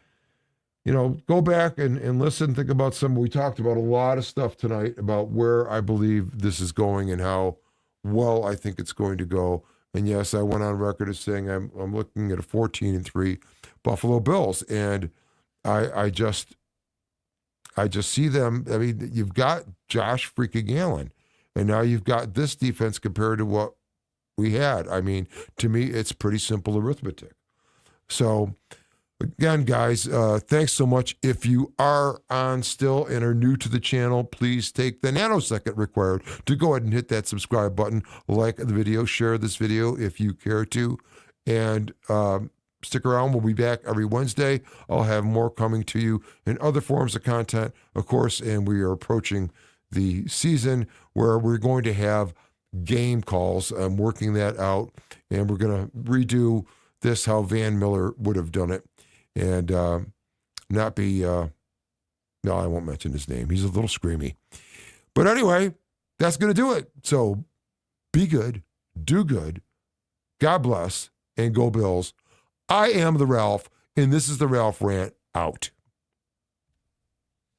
A: go back and listen, think about we talked about a lot of stuff tonight about where I believe this is going and how well I think it's going to go. And yes, I went on record as saying I'm looking at a 14-3 Buffalo Bills. And I just see them. I mean, you've got Josh freaking Allen. And now you've got this defense compared to what we had. I mean, to me, it's pretty simple arithmetic. So, again, guys, thanks so much. If you are on still and are new to the channel, please take the nanosecond required to go ahead and hit that subscribe button, like the video, share this video if you care to, and stick around. We'll be back every Wednesday. I'll have more coming to you in other forms of content, of course, and we are approaching the season where we're going to have game calls. I'm working that out, and we're going to redo this how Van Miller would have done it, and not be, no, I won't mention his name. He's a little screamy. But anyway, that's going to do it. So be good, do good, God bless, and go Bills. I am the Ralph, And this is the Ralph Rant out.